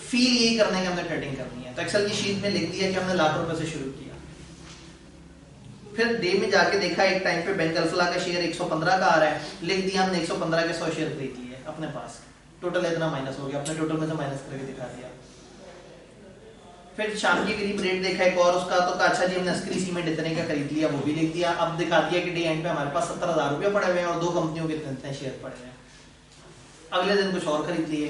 फील यही करने के हमने ट्रेडिंग करनी है। तो एक्सेल की शीट में लिख दिया कि हमने लाख रुपए से शुरू किया। फिर डे में जाके देखा, एक टाइम पे बैंक अल्फला का शेयर 115 का आ रहा है, लिख दिया हमने 115 के 100 शेयर खरीद लिए अपने पास, टोटल इतना माइनस हो गया, अपने टोटल में से माइनस करके दिखा दिया। फिर शाम के करीब रेट देखा एक और उसका, तो अच्छा जी हमने अस्करी सीमेंट इतने का खरीद लिया, वो भी लिख दिया। अब दिखा दिया कि डे एंड पे हमारे पास 70,000 रुपये पड़े हुए हैं और 2 कंपनियों के इतने शेयर पड़े हुए हैं। अगले दिन कुछ और खरीद लिए।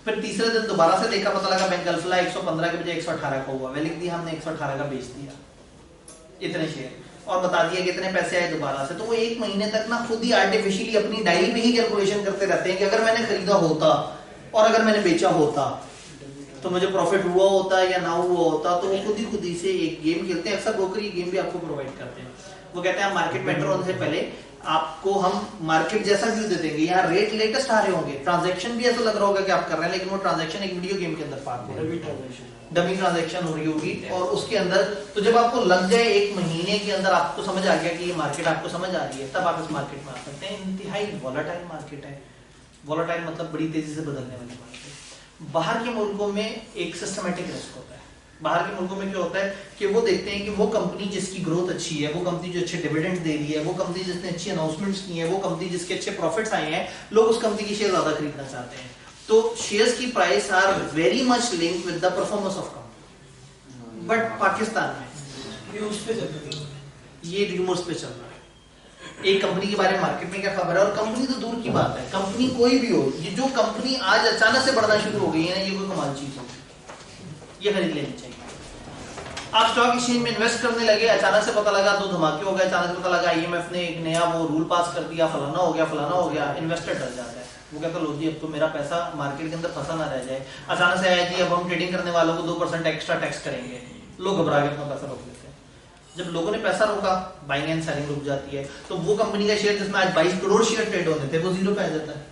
फिर तीसरे दिन दोबारा से देखा, पता लगा बैंक अल्फला 115 के बजाय 118 का हुआ, वह लिख दिया हमने 118 का बेच दिया इतने शेयर, और बता दिया कितने पैसे आए दोबारा से। तो वो 1 महीने तक ना खुद ही आर्टिफिशियली अपनी डायरी में ही कैलकुलेशन करते रहते हैं कि अगर मैंने खरीदा होता और अगर मैंने बेचा होता तो मुझे प्रॉफिट हुआ होता या ना हुआ होता। तो वो खुद ही से एक गेम खेलते हैं। अक्सर ब्रोकर ये गेम भी आपको प्रोवाइड करते हैं। वो कहते हैं मार्केट में एंटर होने से पहले आपको हम मार्केट जैसा व्यू दे देंगे, यहाँ रेट लेटेस्ट आ रहे होंगे, ट्रांजैक्शन भी ऐसा लग रहा होगा कि आप कर रहे हैं, लेकिन वो ट्रांजैक्शन एक वीडियो गेम के अंदर पार्ट हो रही है, डमी ट्रांजैक्शन हो रही होगी। और उसके अंदर तो जब आपको लग जाए 1 महीने के अंदर आपको समझ आ गया कि ये मार्केट आपको समझ आ रही है, तब आप इस मार्केट में आ सकते हैं। इंतहाई वॉलेटाइल मार्केट है। वॉलेटाइल मतलब बड़ी तेजी से बदलने वाली मार्केट। बाहर के मुल्कों में एक सिस्टमैटिक रिस्क होता है। बाहर के मुल्कों में क्या होता है कि वो देखते हैं कि वो कंपनी जिसकी ग्रोथ अच्छी है, वो कंपनी जो अच्छे डिविडेंड दे रही है, वो कंपनी जिसने अच्छी अनाउंसमेंट्स की है, वो कंपनी जिसके अच्छे प्रॉफिट्स आए हैं, लोग उस कंपनी की शेयर ज्यादा खरीदना चाहते हैं। तो शेयर्स की price are very much linked with the performance of company. But Pakistan में ये रूमर्स पे चल रहा है, एक कंपनी के बारे में मार्केट में क्या खबर है, और कंपनी तो दूर की बात है, कंपनी कोई भी हो, ये जो कंपनी आज अचानक से बढ़ना शुरू हो गई है ना, ये कोई कमाल चीज होगी, ये खरीद लेनी चाहिए। आप स्टॉक एक्सचेंज में इन्वेस्ट करने लगे, अचानक से पता लगा 2 धमाके हो गए, अचानक से पता लगा IMF ने एक नया वो रूल पास कर दिया, फलाना हो गया, इन्वेस्टर डर जाता है। वो कहता है लो जी अब तो मेरा पैसा मार्केट के अंदर फंसा ना रह जाए। अचानक से आया जी अब हम ट्रेडिंग करने वालों को 2% एक्स्ट्रा टैक्स करेंगे, लोग घबरा के अपना पैसा रोक लेते हैं। जब लोगों ने पैसा रोका, बाइंग एंड सेलिंग रुक जाती है, तो वो कंपनी का शेयर जिसमें आज 22 करोड़ शेयर ट्रेड होने थे वो 0 पे आ जाता है।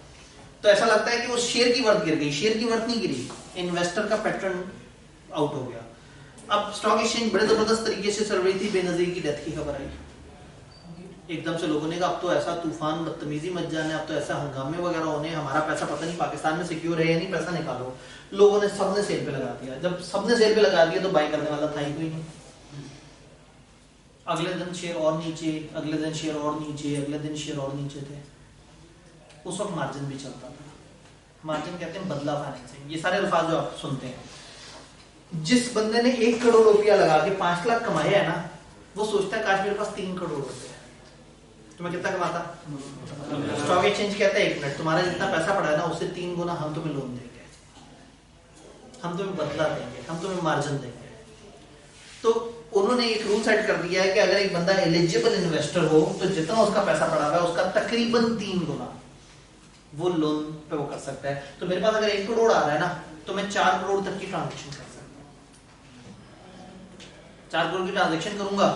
तो ऐसा लगता है कि वो शेयर की वर्थ गिर गई, शेयर की वर्थ नहीं गिरी, इन्वेस्टर का पैटर्न आउट हो गया। अब स्टॉक एक्सचेंज बड़े जबरदस्त तरीके से चल रही थी, बेनजीर की डेथ की खबर आई, एकदम से लोगों ने कहा अब तो ऐसा तूफान बदतमीजी मच जाने, अब तो ऐसा हंगामे वगैरह होने, हमारा पैसा पता नहीं पाकिस्तान में सिक्योर है या नहीं, पैसा निकालो। लोगों ने सबने सेल पे लगा दिया। जब सबने सेल पे लगा दिया तो बाई करने वाला था ही कोई नहीं। अगले दिन शेयर और नीचे, अगले दिन शेयर और नीचे, अगले दिन शेयर और नीचे थे। उस वक्त मार्जिन भी चलता था। मार्जिन कहते हैं बदला फाइनेंसिंग, ये सारे अल्फाज जो आप सुनते हैं। जिस बंदे ने 1 करोड़ रुपया लगा के 5 लाख कमाया है ना, वो सोचता है काश मेरे पास 3 करोड़ रुपए है, तो मैं कितना कमाता। स्टॉक एक्सचेंज कहता है 1 मिनट, तुम्हारा जितना पैसा पड़ा है ना उससे 3 गुना हम तुम्हें लोन देंगे, हम तुम्हें बदला देंगे, हम तुम्हें मार्जिन देंगे। तो उन्होंने एक रूल सेट कर दिया है कि अगर एक बंदा एलिजिबल इन्वेस्टर हो तो जितना उसका पैसा पड़ा हुआ है उसका तकरीबन 3 गुना वो लोन पे वो कर सकता है। तो मेरे पास अगर 1 करोड़ आ रहा है ना, तो मैं 4 करोड़ तक की ट्रांजेक्शन कर सकता हूँ। 4 करोड़ की ट्रांजेक्शन करूंगा,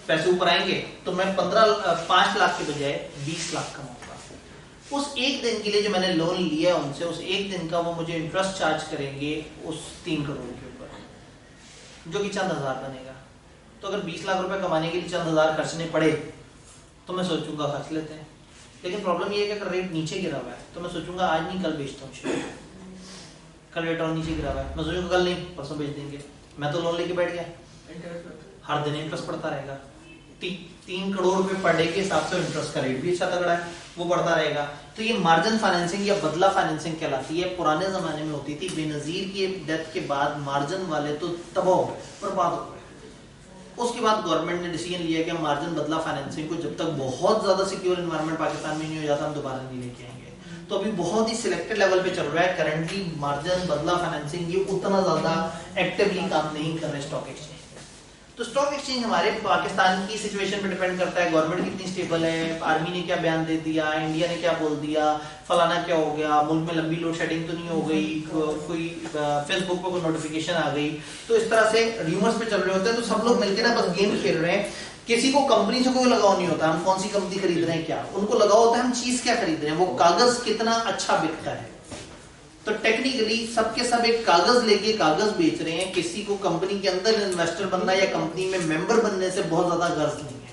पैसे ऊपर आएंगे, तो मैं 5 लाख के बजाय 20 लाख कमाऊंगा। उस 1 दिन के लिए जो मैंने लोन लिया है उनसे, उस 1 दिन का वो मुझे इंटरेस्ट चार्ज करेंगे उस 3 करोड़ के ऊपर। जो कि चंद हजार बनेगा। तो अगर 20 लाख रुपए कमाने के लिए चंद हजार खर्चने पड़े तो मैं सोचूंगा खर्च लेते हैं। लेकिन प्रॉब्लम ये है कि अगर रेट नीचे गिरा हुआ है तो मैं सोचूंगा आज नहीं कल बेचता हूँ शेयर, कल रेट और नीचे गिरा हुआ है मैं सोचूंगा कल नहीं परसों बेच देंगे। मैं तो लोन लेके बैठ गया, हर दिन इंटरेस्ट पड़ता रहेगा। 3 करोड़ रुपए पर डे के हिसाब से इंटरेस्ट का रेट भी अच्छा तगड़ा है, वो बढ़ता रहेगा। तो ये मार्जिन फाइनेंसिंग या बदला फाइनेंसिंग कहलाती है। पुराने जमाने में होती थी, बेनजीर की डेथ के बाद मार्जिन वाले तो तबाह हो गए, बर्बाद हो गए। उसके बाद गवर्नमेंट ने डिसीजन लिया कि मार्जिन बदला फाइनेंसिंग को जब तक बहुत ज्यादा सिक्योर एनवायरनमेंट पाकिस्तान में नहीं हो जाता हम दोबारा नहीं लेके आएंगे। तो अभी बहुत ही सिलेक्टेड लेवल पे चल रहा है करंटली मार्जिन बदला फाइनेंसिंग, ये उतना ज्यादा एक्टिवली काम नहीं कर रहे स्टॉक एक्सचेंज। तो स्टॉक एक्सचेंज हमारे पाकिस्तान की सिचुएशन पे डिपेंड करता है, गवर्नमेंट कितनी स्टेबल है, आर्मी ने क्या बयान दे दिया, इंडिया ने क्या बोल दिया, फलाना क्या हो गया, मुल्क में लंबी लोड शेडिंग तो नहीं हो गई, कोई फेसबुक पर कोई नोटिफिकेशन आ गई। तो इस तरह से र्यूमर्स पे चल रहे होते हैं। तो सब लोग मिलकर ना बस गेम खेल रहे हैं। किसी को कंपनी से कोई लगाव नहीं होता हम कौन सी कंपनी खरीद रहे हैं क्या, उनको लगाव होता है हम चीज क्या खरीद रहे हैं, वो कागज कितना अच्छा बिकता है। तो टेक्निकली सबके सब एक कागज लेके कागज बेच रहे हैं। किसी को कंपनी के अंदर इन्वेस्टर बनना या कंपनी में मेंबर बनने से बहुत ज्यादा गर्ज नहीं है।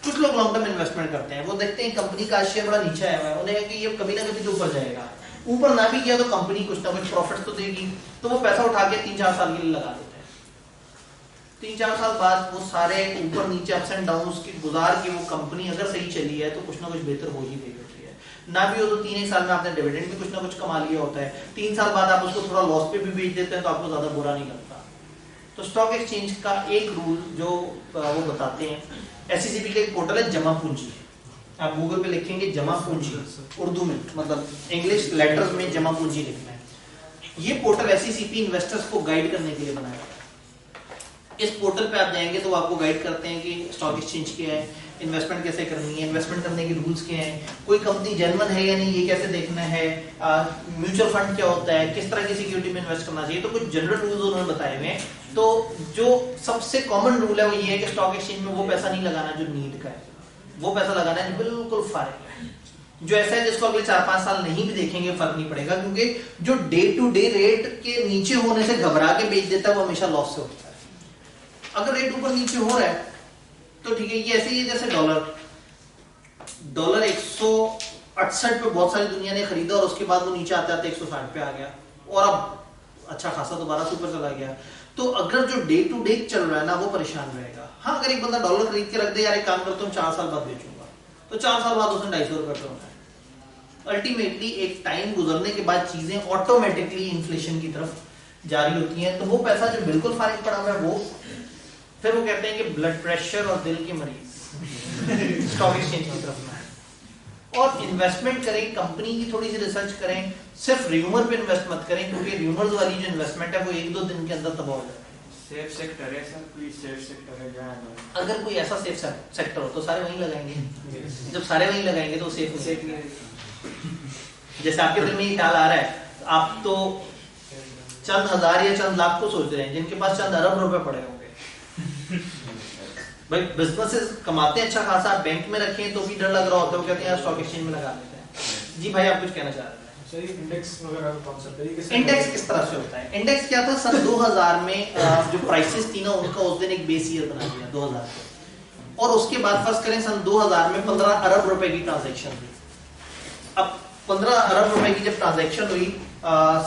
कुछ लोग लॉन्ग टर्म इन्वेस्टमेंट करते हैं, वो देखते हैं कंपनी का शेयर बड़ा नीचे आया हुआ है, उन्हें कि ये कभी ना कभी तो ऊपर जाएगा, ऊपर ना भी गया तो कंपनी कुछ ना कुछ प्रॉफिट तो देगी, तो वो पैसा उठा के 3-4 साल के लिए लगा देते हैं। 3-4 साल बाद वो सारे ऊपर नीचे अप्स एंड डाउन्स की गुजार के वो कंपनी अगर सही चली है तो कुछ ना कुछ बेहतर हो ही देगी। ना भी हो तो 3-1 साल में आपने डिविडेंड भी कुछ ना कुछ कमा लिया होता है, 3 साल बाद आप उसको थोड़ा लॉस पे भी बेच देते हैं तो आपको ज्यादा बुरा नहीं लगता। तो स्टॉक एक्सचेंज का एक रूल जो वो बताते हैं, SECB का एक पोर्टल है जमा पूंजी, आप गूगल पे लिखेंगे जमा पूंजी, उर्दू में मतलब इंग्लिश लेटर्स में जमा पूंजी लिखना है। ये पोर्टल SECB इन्वेस्टर्स को गाइड करने के लिए बनाया है। इस पोर्टल पे आप जाएंगे तो आपको गाइड करते हैं कि स्टॉक एक्सचेंज क्या है, इन्वेस्टमेंट कैसे करनी है, इन्वेस्टमेंट करने के रूल्स क्या हैं, कोई कंपनी जेन्युइन है या नहीं ये कैसे देखना है, म्यूचुअल फंड क्या होता है, किस तरह की सिक्योरिटी में इन्वेस्ट करना चाहिए। तो कुछ जनरल रूल्स उन्होंने बताए हुए हैं। तो जो सबसे कॉमन रूल है वो ये है कि स्टॉक एक्सचेंज में वो पैसा नहीं लगाना जो नीड का है, वो पैसा लगाना है बिल्कुल फारिग है, जो ऐसा है जिसको अगले 4-5 साल नहीं भी देखेंगे फर्क नहीं पड़ेगा, क्योंकि जो डे टू डे रेट के नीचे होने से घबरा के बेच देता है वो हमेशा लॉस से होता है। अगर रेट ऊपर नीचे हो रहा है तो ठीक है, ये ऐसे ही जैसे डॉलर 168 पे बहुत सारी दुनिया ने खरीदा और उसके बाद वो नीचे आते आते 160 पे आ गया और अब अच्छा खासा दोबारा से ऊपर चला गया। तो अगर जो डे टू डे चल रहा है ना वो परेशान रहेगा। हाँ, अगर एक बंदा डॉलर खरीद के रख दे, यार एक काम करता हूँ 4 साल बाद बेचूंगा, तो 4 साल बाद उसने 250 रुपए पे होना है। अल्टीमेटली एक टाइम गुजरने के बाद चीजें ऑटोमेटिकली इन्फ्लेशन की तरफ जारी होती हैं। तो वो पैसा जो बिल्कुल फारिग पड़ा हुआ है वो फिर वो कहते हैं कि ब्लड प्रेशर और दिल के मरीज स्टॉक एक्सचेंज की तरफ में है। और इन्वेस्टमेंट करें, कंपनी की थोड़ी सी रिसर्च करें, सिर्फ र्यूमर पे इन्वेस्ट मत करें, क्योंकि र्यूमर्स वाली जो इन्वेस्टमेंट है वो 1-2 दिन के अंदर तबाह हो जाती है। सेफ सेक्टर है सर, कोई सेफ सेक्टर है जहाँ अगर कोई ऐसा सेफ सेक्टर हो तो सारे वहीं लगाएंगे, जब सारे वहीं लगाएंगे तो सेफ नहीं। जैसे आपके दिल में ये ख्याल आ रहा है, आप तो चंद हजार या चंद लाख को सोच रहे हैं जिनके पास चंद अरब रुपए पड़े होंगे। भाई बिजनेसेस कमाते हैं अच्छा खासा, बैंक में रखें तो भी डर लग रहा होता है, वो कहते हैं यार स्टॉक एक्सचेंज में लगा लेते हैं। जी भाई, आप कुछ कहना चाह रहे हैं? सही इंडेक्स वगैरह का कॉन्सेप्ट है। इंडेक्स किस तरह से होता है? इंडेक्स क्या था, सन 2000 में जो प्राइसेस थी ना उनका उस दिन एक बेस ईयर बना दिया 2000 को, और उसके बाद फर्स्ट करें सन 2000 में 15 अरब रुपए की ट्रांजैक्शन हुई। अब 15 अरब रुपए की जब ट्रांजैक्शन हुई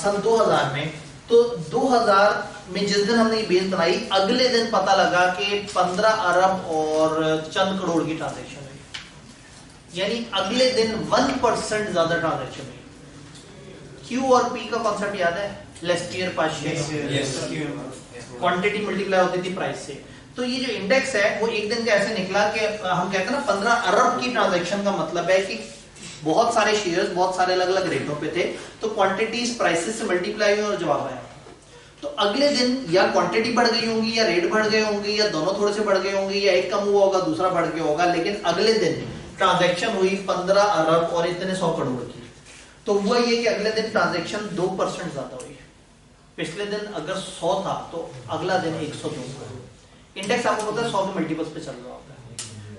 सन 2000 में, तो 2000 में जिस दिन हमने ये बेस बनाई अगले दिन पता लगा कि 15 अरब और चंद करोड़ की ट्रांजैक्शन हुई, यानी अगले दिन 1% ज्यादा ट्रांजैक्शन हुई। क्यू और पी का कॉन्सेप्ट याद है? लेस पियर पार्शियल, क्वांटिटी मल्टीप्लाई होती थी प्राइस से। तो ये जो इंडेक्स है वो एक दिन का ऐसे निकला कि हम कहते हैं ना 15 अरब की ट्रांजैक्शन का मतलब है कि बहुत सारे शेयर्स बहुत सारे अलग अलग रेटों पे थे, तो क्वांटिटीज प्राइसेस से मल्टीप्लाई हुई और जवाब आया। तो अगले दिन या क्वांटिटी बढ़ गई होंगी या रेट बढ़ गए होंगे या दोनों थोड़े से बढ़ गए होंगे या एक कम हुआ होगा दूसरा बढ़ गया होगा, लेकिन अगले दिन ट्रांजैक्शन हुई 15 अरब और इतने 100 करोड़ की। तो हुआ ये कि अगले दिन ट्रांजैक्शन 2% ज्यादा हुई। पिछले दिन अगर 100 था तो अगला दिन 102। इंडेक्स आपको पता है 100 के मल्टीपल्स पे चल रहा होता है।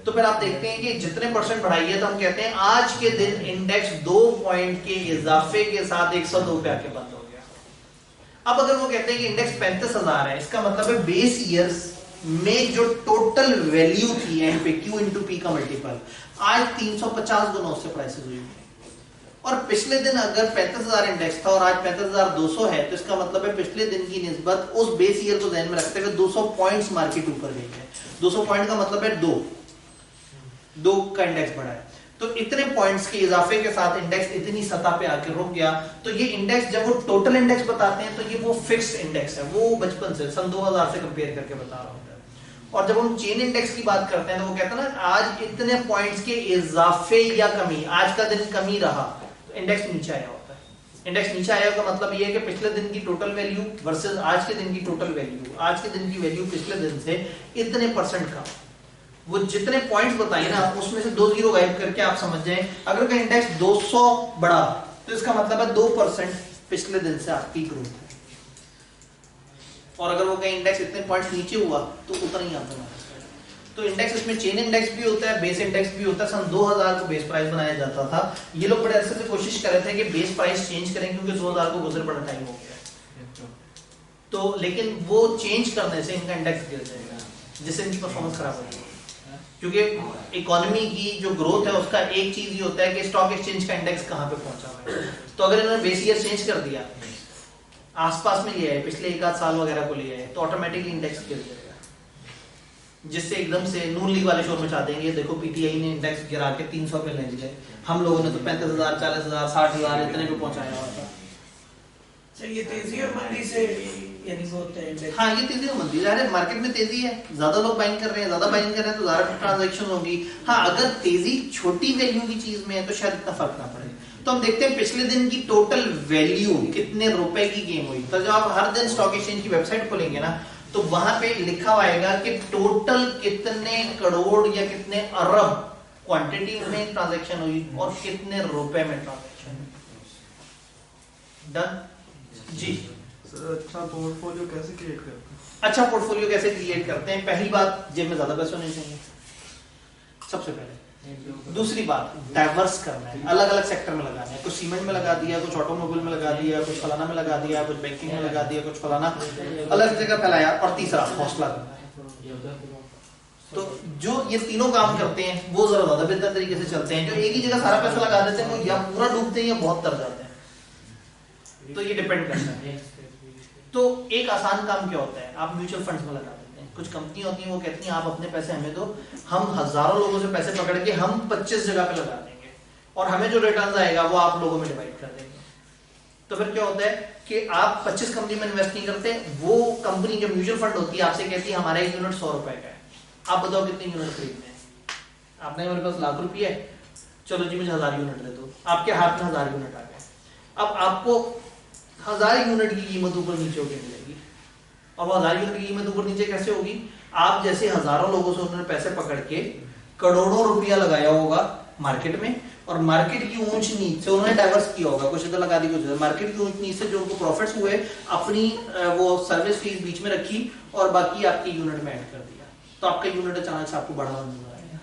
तो फिर आप देखते हैं कि जितने परसेंट बढ़ाई है तो हम कहते हैं आज के दिन इंडेक्स 2 पॉइंट के इजाफे के साथ 102 पे आके बंद हो गया। अब अगर वो कहते हैं कि इंडेक्स 35,000 है, इसका मतलब है बेस ईयर्स में जो टोटल वैल्यू थी एंड पे Q इंटू P का मल्टीपल आज 350 गुना उससे प्राइसेस हुई है। और पिछले दिन अगर 35,000 इंडेक्स था और आज 35,200 है, तो इसका मतलब है पिछले दिन की निस्बत उस बेस ईयर को ध्यान में रखते हुए 200 पॉइंट्स मार्केट ऊपर गई है। 200 पॉइंट का मतलब है दो का इंडेक्स बढ़ा है। तो इतने पॉइंट्स के इजाफे के साथ इंडेक्स इतनी सतह पे आके रुक गया। तो ये इंडेक्स जब वो टोटल इंडेक्स बताते हैं तो ये वो फिक्स्ड इंडेक्स है, वो बचपन से सन 2000 से कंपेयर करके बता रहा होता है। और जब हम चेन इंडेक्स की बात करते हैं तो वो कहते हैं ना आज इतने पॉइंट्स के इजाफे या कमी, आज का दिन कमी रहा तो इंडेक्स नीचे आया होता है। इंडेक्स नीचे आया का मतलब ये है कि पिछले दिन की टोटल वैल्यू वर्सेस आज के दिन की टोटल वैल्यू, आज के दिन की वैल्यू पिछले दिन से इतने परसेंट का, वो जितने पॉइंट्स बताए ना उसमें से 2 जीरो गायब करके आप समझ जाएं अगर का इंडेक्स 200 बढ़ा तो इसका मतलब है 2% पिछले दिन से आपकी ग्रोथ है। और अगर वो कहीं इंडेक्स इतने पॉइंट्स नीचे हुआ तो उतना ही आपको माइनस करेगा। तो इंडेक्स इसमें चेन इंडेक्स भी होता है, बेस इंडेक्स भी होता है। सन 2000 को बेस प्राइस बनाया जाता था। ये लोग बड़े अरसे से कोशिश कर रहे थे कि बेस प्राइस चेंज करें क्योंकि 2000 को गुजर बड़ा टाइम हो गया, तो लेकिन वो चेंज करने से इनका इंडेक्स गिर जाएगा जिससे इनकी परफॉर्मेंस खराब हो जाएगी। क्योंकि इकोनॉमी की जो ग्रोथ है उसका एक चीज ये होता है कि स्टॉक एक्सचेंज का इंडेक्स कहां पे पहुंचा हुआ है। तो अगर इन्होंने बेस ईयर चेंज कर दिया, आसपास में लिया है, पिछले 1 आध साल वगैरह को लिया है, तो ऑटोमेटिकली इंडेक्स गिर जाएगा, जिससे एकदम से नून लीग वाले शोर मचा देंगे। देखो पीटीआई ने इंडेक्स गिरा के 300 पे ले लिया, हम लोगों ने तो 35,000 40,000 60,000 इतने पे पहुंचाया हुआ था। सर ये तेजी और मंदी से यानी वो होता है इंडेक्स। हाँ ये तेजी और मंदी, अरे मार्केट में तेजी है, ज्यादा लोग बाइंग कर रहे हैं, ज्यादा बाइंग कर रहे हैं तो ज्यादा ट्रांजैक्शन होगी। हाँ अगर तेजी छोटी वैल्यू की चीज में है तो शायद इतना फर्क ना पड़े। तो हम देखते हैं पिछले दिन की टोटल वैल्यू कितने रुपए की गेम हुई। तो जब आप हर दिन स्टॉक एक्सचेंज की वेबसाइट खोलेंगे ना तो वहां पे लिखा हुआ आएगा कि टोटल कितने करोड़ या कितने अरब क्वांटिटी में ट्रांजैक्शन हुई और कितने रुपए में ट्रांजैक्शन हुई। डन जी। सर अच्छा पोर्टफोलियो कैसे क्रिएट करते हैं? अच्छा पोर्टफोलियो कैसे क्रिएट करते हैं? पहली बात, जेब में ज्यादा पैसे होने चाहिए सबसे पहले। दूसरी बात, डाइवर्स करना है, अलग अलग सेक्टर में लगाना है। कुछ सीमेंट में लगा दिया, कुछ ऑटोमोबाइल में लगा दिया, कुछ फलाना में लगा दिया, कुछ बैंकिंग में लगा दिया, कुछ फलाना, अलग जगह फैलाया। और तीसरा हौसला करना है। तो जो ये तीनों काम करते हैं वो जरा ज्यादा बेहतर तरीके से चलते हैं। जो एक ही जगह सारा पैसा लगा देते हैं वो या पूरा डूबते हैं या बहुत तर जाते हैं। तो ये डिपेंड करता है। तो एक आसान काम क्या होता है, आप म्यूचुअल फंड्स में लगा देते हैं। कुछ कंपनी होती है वो कहती हैं आप अपने पैसे हमें दो, हम हजारों लोगों से पैसे पकड़ के हम 25 जगह पे लगा देंगे और हमें जो रिटर्न आएगा वो आप लोगों में डिवाइड कर देंगे। तो फिर क्या होता है कि आप 25 कंपनी में इन्वेस्ट नहीं करते, वो कंपनी जो म्यूचुअल फंड होती है आपसे कहती है हमारा एक यूनिट 100 रुपए का है, आप बताओ कितने यूनिट खरीदने हैं। आपने मेरे पास लाख रुपये है, चलो जी मुझे 1000 यूनिट दे दो, आपके हाथ में 1000 यूनिट आ गए। अब आपको 1000 यूनिट की कीमत ऊपर नीचे होकर मिलेगी। और वो 1000 यूनिट की कीमत ऊपर नीचे कैसे होगी? आप जैसे हजारों लोगों से उन्होंने पैसे पकड़ के करोड़ों रुपया लगाया होगा मार्केट में, और मार्केट की ऊंच नीच से उन्होंने डाइवर्स किया होगा, कुछ इधर लगा दी कुछ इधर। मार्केट की ऊंच नीच से जो उनको प्रॉफिट्स हुए अपनी वो सर्विस फीस बीच में रखी और बाकी आपकी यूनिट में ऐड कर दिया, तो आपका यूनिट अचानक से आपको बढ़ा नजर आएगा।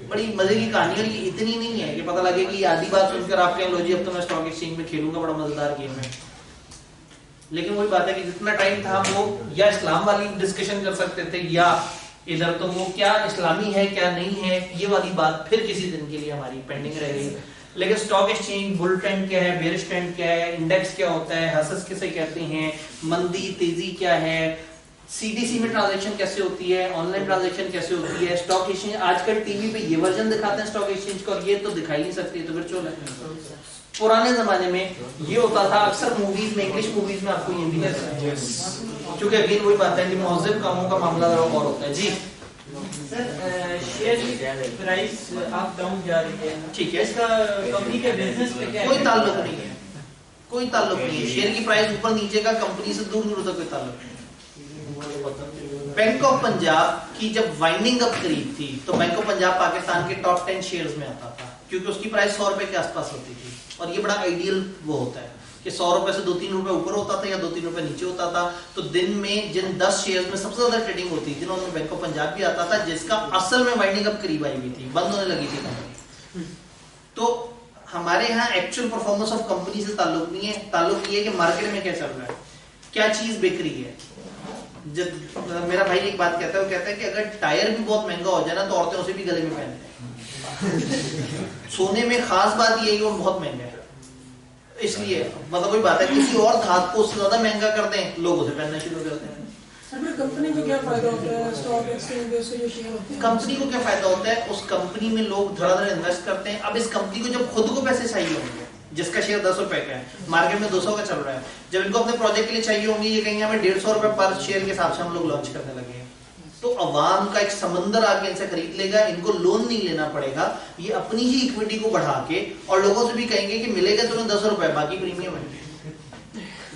बड़ी मजे की कहानी है। ये इतनी नहीं है कि पता लगे कि आधी बात सुनकर आप कहें लो जी अब तो मैं स्टॉक एक्सचेंज में खेलूंगा, बड़ा मजेदार गेम है। लेकिन वही बात है कि जितना टाइम था वो या इस्लाम वाली डिस्कशन कर सकते थे, या इधर तो वो क्या इस्लामी है क्या नहीं है ये वाली बात फिर किसी दिन के लिए हमारी पेंडिंग रह गई। लेकिन स्टॉक एक्सचेंज, बुल ट्रेंड क्या है, बेयरिश ट्रेंड क्या है, इंडेक्स क्या होता है, हसस किसे कहते हैं, मंदी तेजी क्या है, सीडीसी में ट्रांजैक्शन कैसे होती है, ऑनलाइन ट्रांजैक्शन कैसे होती है, स्टॉक एक्सचेंज आजकल टीवी पे ये वर्जन दिखाते हैं स्टॉक एक्सचेंज का और ये तो दिखाई नहीं सकती, तो फिर चलो। पुराने जमाने में ये होता था, अक्सर मूवीज में, इंग्लिश मूवीज में आपको ये भी दिखाते हैं। क्योंकि अगेन वही बात है कि मौजूद कामों का मामला और होता है। जी सर शेयर की प्राइस अप डाउन जा रही है, ठीक है, इसका कंपनी के बिजनेस पे क्या कोई ताल्लुक नहीं है, कोई ताल्लुक नहीं है। शेयर की प्राइस ऊपर नीचे का कंपनी से दूर दूर तक कोई ताल्लुक नहीं है। बैंक ऑफ पंजाब की जब वाइंडिंग अप करीब थी तो बैंक ऑफ पंजाब पाकिस्तान के टॉप 10 शेयर्स में आता था, क्योंकि उसकी प्राइस 100 रुपए के आसपास होती थी। और ये बड़ा आइडियल वो होता है कि 100 रुपए से 2-3 रुपए ऊपर होता था या 2-3 रुपए नीचे होता था। तो दिन में जिन 10 शेयर्स में सबसे ज्यादा ट्रेडिंग होती थी उनमें बैंक ऑफ पंजाब भी आता था, जिसका असल में वाइंडिंग अप करीब आई हुई थी, बंद होने लगी थी कंपनी। तो हमारे यहाँ एक्चुअल परफॉर्मेंस ऑफ कंपनी से ताल्लुक नहीं है, ताल्लुक ये है कि मार्केट में क्या चल रहा है, क्या चीज बिक रही है। जब मेरा भाई एक बात कहता है, वो कहता है कि अगर टायर भी बहुत महंगा हो जाए ना तो औरतें उसे भी गले में पहनते हैं। सोने में खास बात ये है कि वो बहुत महंगा है, इसलिए मतलब वही बात है, किसी और धातु को उससे ज्यादा महंगा कर दें, लोग उसे पहनना शुरू करते हैं। कंपनी को क्या फायदा होता है स्टॉक एक्सचेंज पे उसके जो शेयर होते हैं? कंपनी को क्या फायदा होता है, उस कंपनी में लोग धड़ाधड़ इन्वेस्ट करते हैं। अब इस कंपनी को जब खुद को पैसे चाहिए होंगे, जिसका शेयर 10 रुपए का है, मार्केट में 200 का चल रहा है, जब इनको अपने प्रोजेक्ट के लिए चाहिए होंगे, ये कहेंगे हमें 150 रुपए पर शेयर के हिसाब से हम लोग लॉन्च करने लगे हैं, तो अवाम का एक समंदर आके इनसे खरीद लेगा, इनको लोन नहीं लेना पड़ेगा, ये अपनी ही इक्विटी को बढ़ा के, और लोगों से भी कहेंगे कि मिलेगा तुम्हें 10 रुपए, बाकी प्रीमियम है।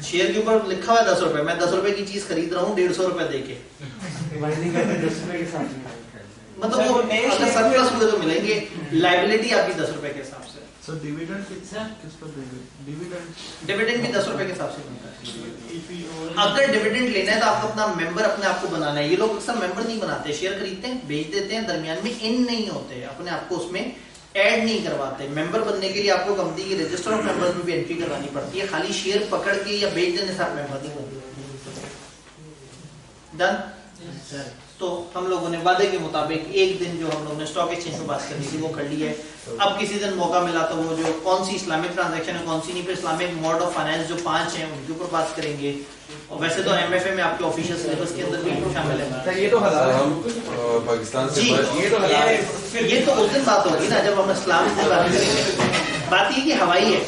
शेयर के ऊपर लिखा हुआ है 10 रुपए, मैं 10 रुपए की चीज खरीद रहा हूँ 150 रुपए देके, मतलब वो अगर सरप्लस हुए तो मिलेंगे, लाइबिलिटी आपकी 10 रुपए के हिसाब से। सर डिविडेंड किस पर देंगे? डिविडेंड भी 10 रुपए के हिसाब से मिलता है। अगर डिविडेंड लेना है तो आपको अपना मेंबर अपने आप को बनाना है। ये लोग अक्सर मेंबर नहीं बनाते, शेयर खरीदते हैं, बेच देते हैं, दरमियान में इन नहीं होते, अपने आप को उसमें ऐड नहीं करवाते। मेंबर बनने के लिए आपको कंपनी की रजिस्टर ऑफ मेंबर्स में भी एंट्री करवानी पड़ती है, खाली शेयर पकड़ के या बेच देने से आप मेंबर नहीं बनते। डन? तो हम लोगों ने वादे के मुताबिक एक दिन जो हम लोगों ने स्टॉक एक्सचेंज पे बात करनी थी वो कर ली है। अब किसी दिन मौका मिला तो वो जो कौन सी इस्लामिक ट्रांजैक्शन है, कौन सी नहीं, पे इस्लामिक मोड ऑफ फाइनेंस जो 5 हैं उनके ऊपर बात करेंगे। और वैसे तो एमएफए में आपके ऑफिशियल सिलेबस के अंदर भी शामिल है। ये तो हलाल है। हम पाकिस्तान से जी, ये तो हलाल है। ये तो उस दिन बात होगी ना जब हम इस्लाम की बात करेंगे। बात ये कि हवाई है,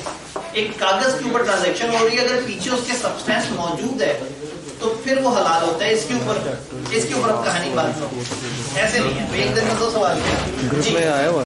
एक कागज के ऊपर ट्रांजैक्शन हो रही है, अगर पीछे उसके सब्सटेंस मौजूद है तो फिर वो हलाल होता है। इसके ऊपर अब कहानी बात ऐसे नहीं है। एक दिन में 2 सवाल किया।